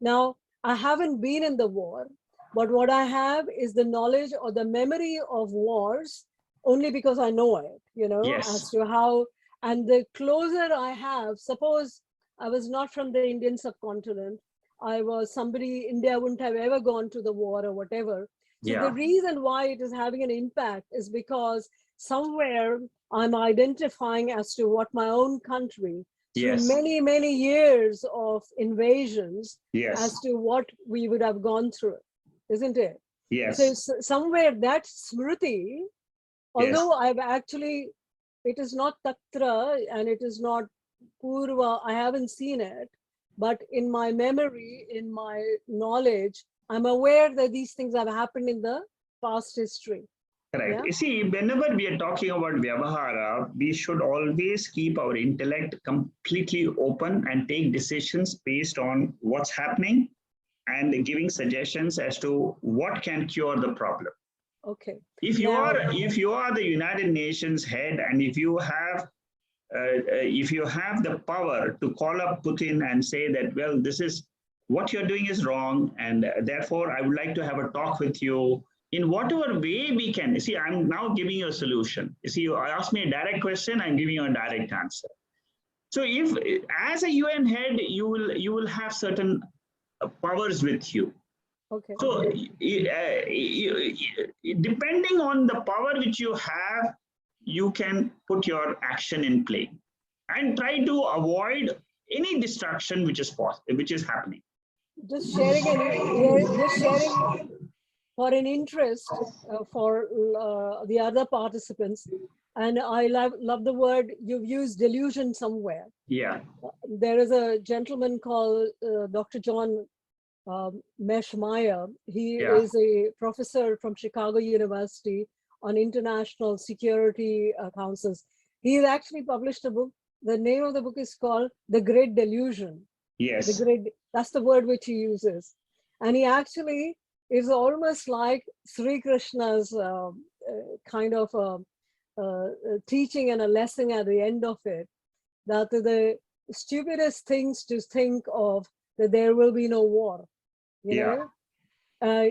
Now, I haven't been in the war, but what I have is the knowledge or the memory of wars only because I know it, you know, as to how, and the closer I have, suppose I was not from the Indian subcontinent, I was somebody, India wouldn't have ever gone to the war or whatever. So the reason why it is having an impact is because somewhere I'm identifying as to what my own country, through many, many years of invasions, as to what we would have gone through, isn't it? Yes. So somewhere that Smriti, although I've actually, it is not Tatra and it is not Purva, I haven't seen it, but in my memory, in my knowledge, I'm aware that these things have happened in the past history. Correct. You see, whenever we are talking about Vyavahara, we should always keep our intellect completely open and take decisions based on what's happening and giving suggestions as to what can cure the problem. Okay. If you are the United Nations head, and if you have the power to call up Putin and say that, well, this is what you're doing is wrong, and therefore I would like to have a talk with you in whatever way we can. You see, I'm now giving you a solution. You see, you asked me a direct question, I'm giving you a direct answer. So if, as a UN head, you will have certain powers with you. Okay. So depending on the power which you have, you can put your action in play and try to avoid any destruction which is happening. Just sharing for an interest for the other participants. And I love the word you've used, delusion, somewhere. Yeah. There is a gentleman called Dr. John Meshmeyer. He is a professor from Chicago University on international security councils. He has actually published a book. The name of the book is called The Great Delusion. Yes. That's the word which he uses. And he actually is almost like Sri Krishna's kind of teaching and a lesson at the end of it, that the stupidest things to think of that there will be no war, you know,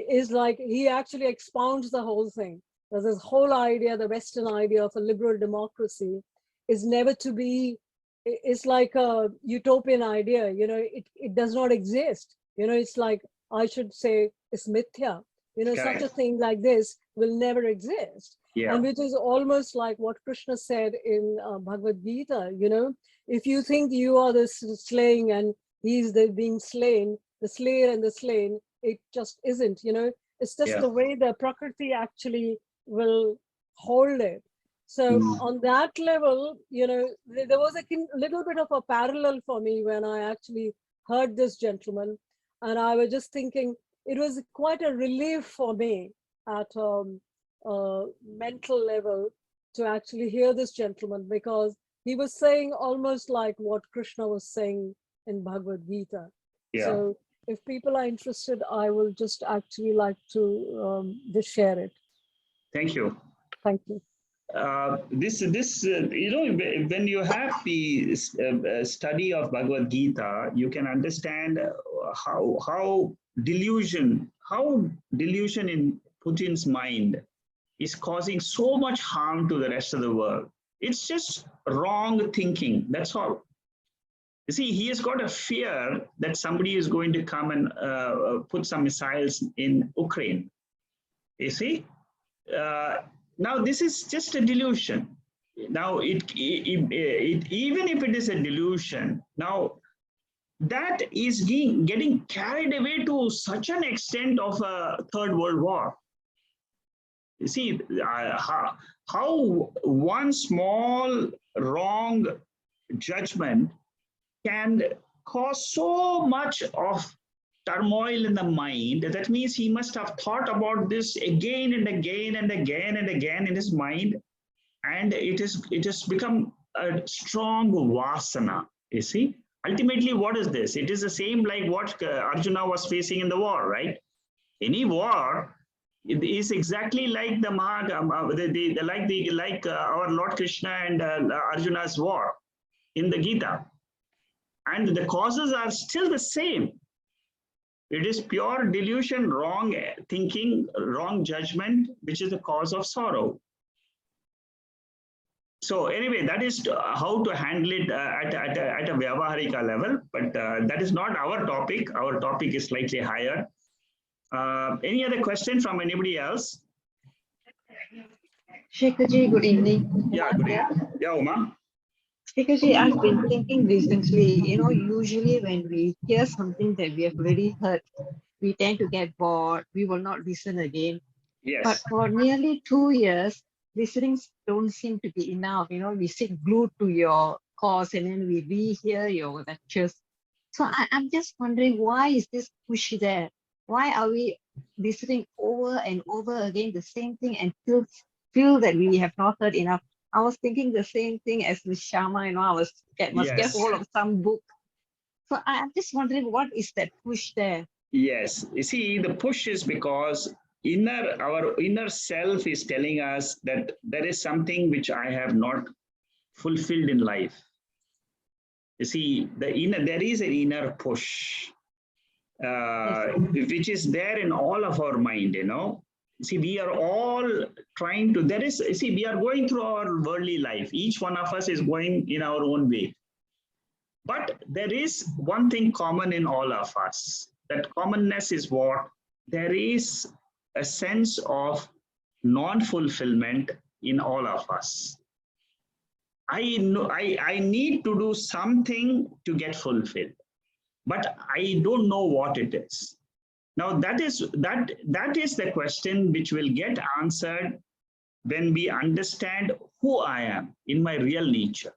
is like, he actually expounds the whole thing. There's this whole idea, the Western idea of a liberal democracy is never to be, it's like a utopian idea, you know, it does not exist. You know, it's like, I should say it's Mithya, you know, such a thing like this will never exist. And which is almost like what Krishna said in Bhagavad Gita, you know, if you think you are the slaying and he's the being slain, the slayer and the slain, it just isn't, you know, it's just the way the Prakriti actually will hold it. So on that level, you know, there was a little bit of a parallel for me when I actually heard this gentleman. And I was just thinking, it was quite a relief for me at a mental level to actually hear this gentleman, because he was saying almost like what Krishna was saying in Bhagavad Gita. Yeah. So if people are interested, I will just actually like to just share it. Thank you. Thank you. When you have the study of Bhagavad Gita, you can understand how delusion in Putin's mind is causing so much harm to the rest of the world. It's just wrong thinking. That's all. You see, he has got a fear that somebody is going to come and put some missiles in Ukraine. You see, now this is just a delusion. Now, even if it is a delusion, now that is getting carried away to such an extent of a third world war. You see, how one small wrong judgment can cause so much of turmoil in the mind. That means he must have thought about this again and again and again and again in his mind, and it has become a strong vasana. You see, ultimately, what is this? It is the same like what Arjuna was facing in the war, right? Any war, it is exactly like the our Lord Krishna and Arjuna's war in the Gita, and the causes are still the same. It is pure delusion, wrong thinking, wrong judgment, which is the cause of sorrow. So anyway, that is how to handle it at a Vyavaharika level, but that is not our topic. Our topic is slightly higher. Any other question from anybody else? Shekharji, good evening. Yeah, good evening. Yeah, Uma. Shekharji, I've been thinking recently, usually when we hear something that we have already heard, we tend to get bored, we will not listen again. Yes. But for nearly 2 years, listenings don't seem to be enough. We sit glued to your course and then we rehear your lectures. So I'm just wondering, why is this push there? Why are we listening over and over again the same thing and still feel that we have not heard enough? I was thinking the same thing as with Shama, I must get Yes. hold of some book. So I'm just wondering, what is that push there? Yes. You see, the push is because our inner self is telling us that there is something which I have not fulfilled in life. You see, there is an inner push, which is there in all of our mind, See, we are all trying to, we are going through our worldly life. Each one of us is going in our own way. But there is one thing common in all of us. That commonness is what? There is a sense of non-fulfillment in all of us. I know I need to do something to get fulfilled, but I don't know what it is. Now that is the question which will get answered when we understand who I am in my real nature.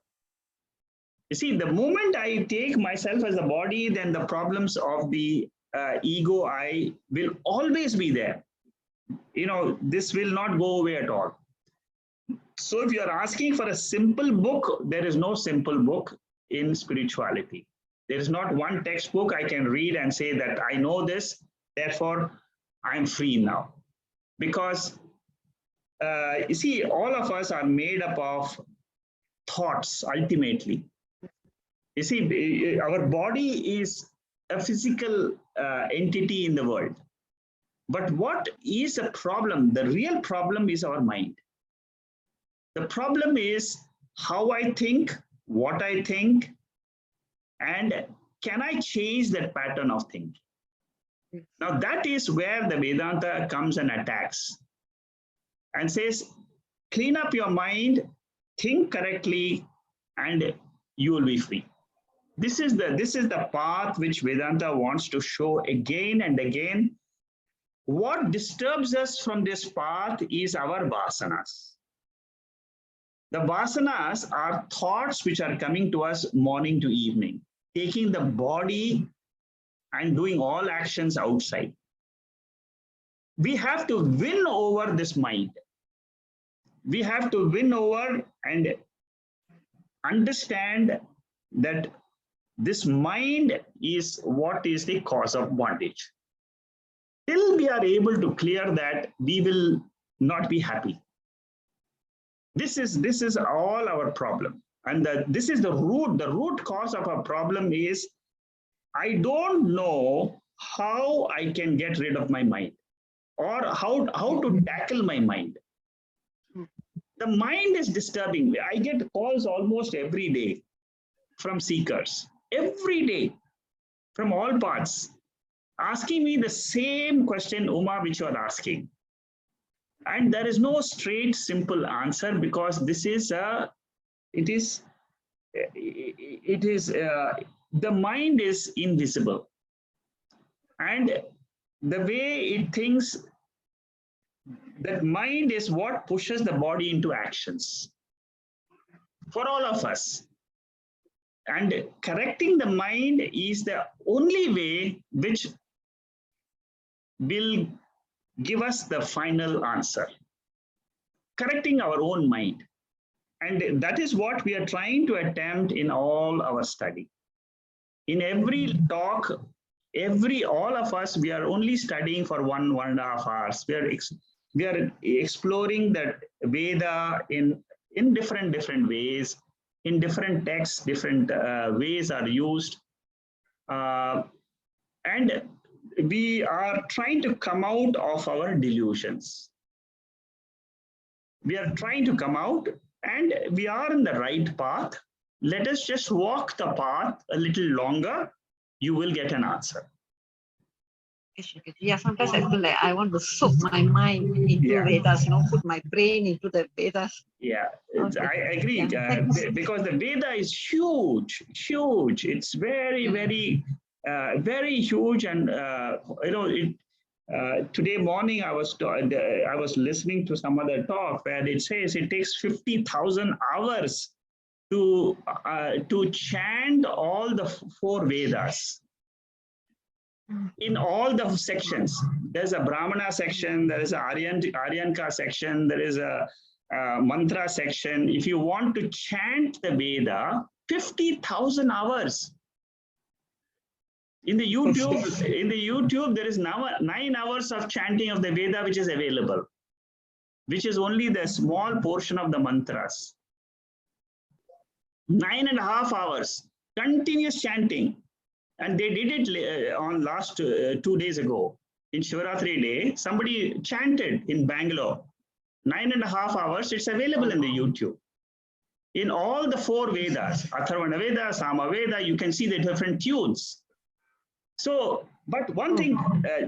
You see, the moment I take myself as a body, then the problems of the ego I will always be there. This will not go away at all. So if you are asking for a simple book, there is no simple book in spirituality. There is not one textbook I can read and say that I know this, therefore I'm free now. Because you see, all of us are made up of thoughts ultimately. You see, our body is a physical entity in the world. But what is a problem? The real problem is our mind. The problem is how I think, what I think, and can I change that pattern of thinking? Now that is where the Vedanta comes and attacks and says, clean up your mind, think correctly, and you will be free. This is the path which Vedanta wants to show again and again. What disturbs us from this path is our vasanas. The vasanas are thoughts which are coming to us morning to evening, taking the body and doing all actions outside. we have to win over this mind. We have to win over and understand that this mind is what is the cause of bondage. Till we are able to clear that, we will not be happy. This is all our problem. And this is the root cause of our problem is, I don't know how I can get rid of my mind, or how to tackle my mind. The mind is disturbing me. I get calls almost every day from seekers, every day, from all parts, asking me the same question, Uma, which you are asking. And there is no straight, simple answer, because this is the mind is invisible. And the way it thinks, that mind is what pushes the body into actions for all of us. And correcting the mind is the only way which will give us the final answer. Correcting our own mind. And that is what we are trying to attempt in all our study. In every talk, all of us, we are only studying for 1.5 hours. We are exploring that Veda in different ways, in different texts, different ways are used. And we are trying to come out of our delusions. We are trying to come out, and we are in the right path. Let us just walk the path a little longer. You will get an answer. Yeah, sometimes I feel like I want to soak my mind into Vedas, put my brain into the Vedas. Yeah, Okay. I agree. Because the Veda is huge. It's very, very huge. And today morning I was listening to some other talk where it says it takes 50,000 hours to chant all the 4 Vedas. In all the sections, there's a Brahmana section, there is a Aryanka section, there is a mantra section. If you want to chant the Veda, 50,000 hours. In the YouTube, there is now 9 hours of chanting of the Veda, which is available, which is only the small portion of the mantras. 9.5 hours, continuous chanting. And they did it on last 2 days ago. In Shivaratri day, somebody chanted in Bangalore. 9.5 hours, it's available in the YouTube. In all the 4 Vedas, Atharvana Veda, Sama Veda, you can see the different tunes. So, but one thing,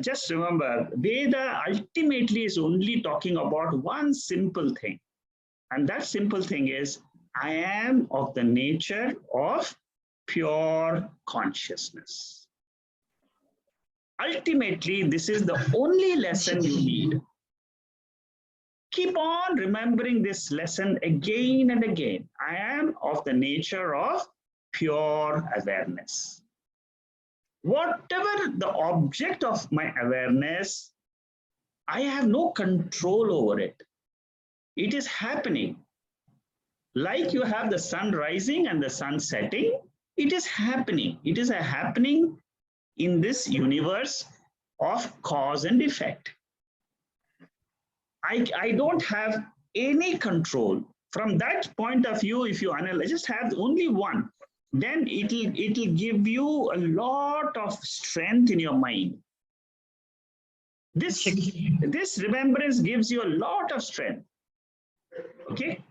just remember, Veda ultimately is only talking about one simple thing. And that simple thing is, I am of the nature of pure consciousness. Ultimately, this is the only lesson you need. Keep on remembering this lesson again and again. I am of the nature of pure awareness. Whatever the object of my awareness, I have no control over it. It is happening. Like you have the sun rising and the sun setting, it is happening. It is a happening in this universe of cause and effect. I don't have any control. From that point of view, if you analyze, just have only one, then it'll give you a lot of strength in your mind. This remembrance gives you a lot of strength. Okay?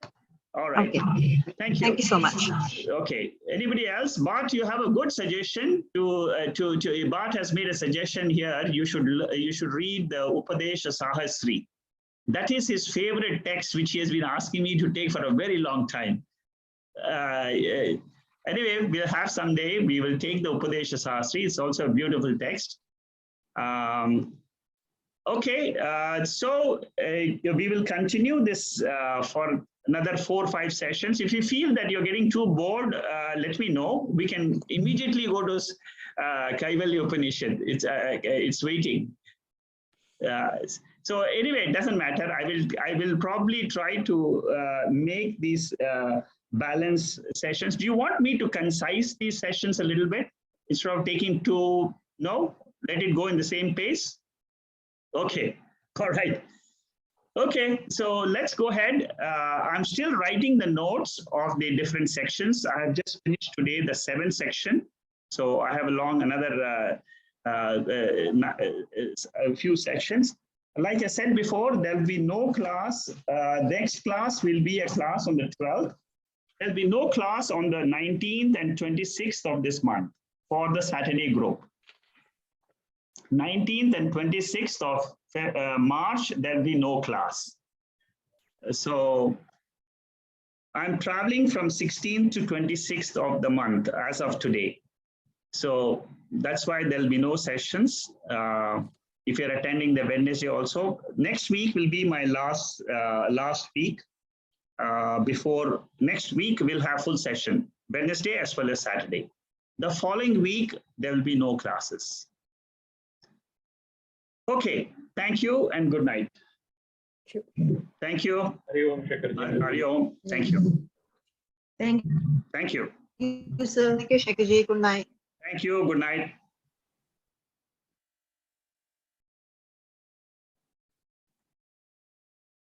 All right. Okay. Thank you. Thank you so much. Okay. Anybody else? Bart, you have a good suggestion. Bart has made a suggestion here. You should read the Upadesha Sahasri. That is his favorite text, which he has been asking me to take for a very long time. Anyway, we'll have someday. We will take the Upadesha Sahasri. It's also a beautiful text. Okay. So we will continue this for another 4 or 5 sessions. If you feel that you're getting too bored, let me know. We can immediately go to Kaivalya Upanishad. It's waiting. So anyway, it doesn't matter. I will probably try to make these balance sessions. Do you want me to concise these sessions a little bit instead of taking two? No, let it go in the same pace. Okay, all right. Okay, so let's go ahead. I'm still writing the notes of the different sections. I have just finished today the 7th section. So I have another a few sections. Like I said before, there'll be no class. Next class will be a class on the 12th. There'll be no class on the 19th and 26th of this month for the Saturday group. 19th and 26th of March, there'll be no class. So I'm traveling from 16th to 26th of the month as of today. So that's why there'll be no sessions. If you're attending the Wednesday also, next week will be my last week. Before next week, we'll have full session, Wednesday as well as Saturday. The following week, there will be no classes. Okay, thank you and good night. Thank you. Hari Om, Shekharji. Hari Om. Thank you. Thank Thank you. you, sir. Thank you, Shekharji. Good night. Thank you. Good night.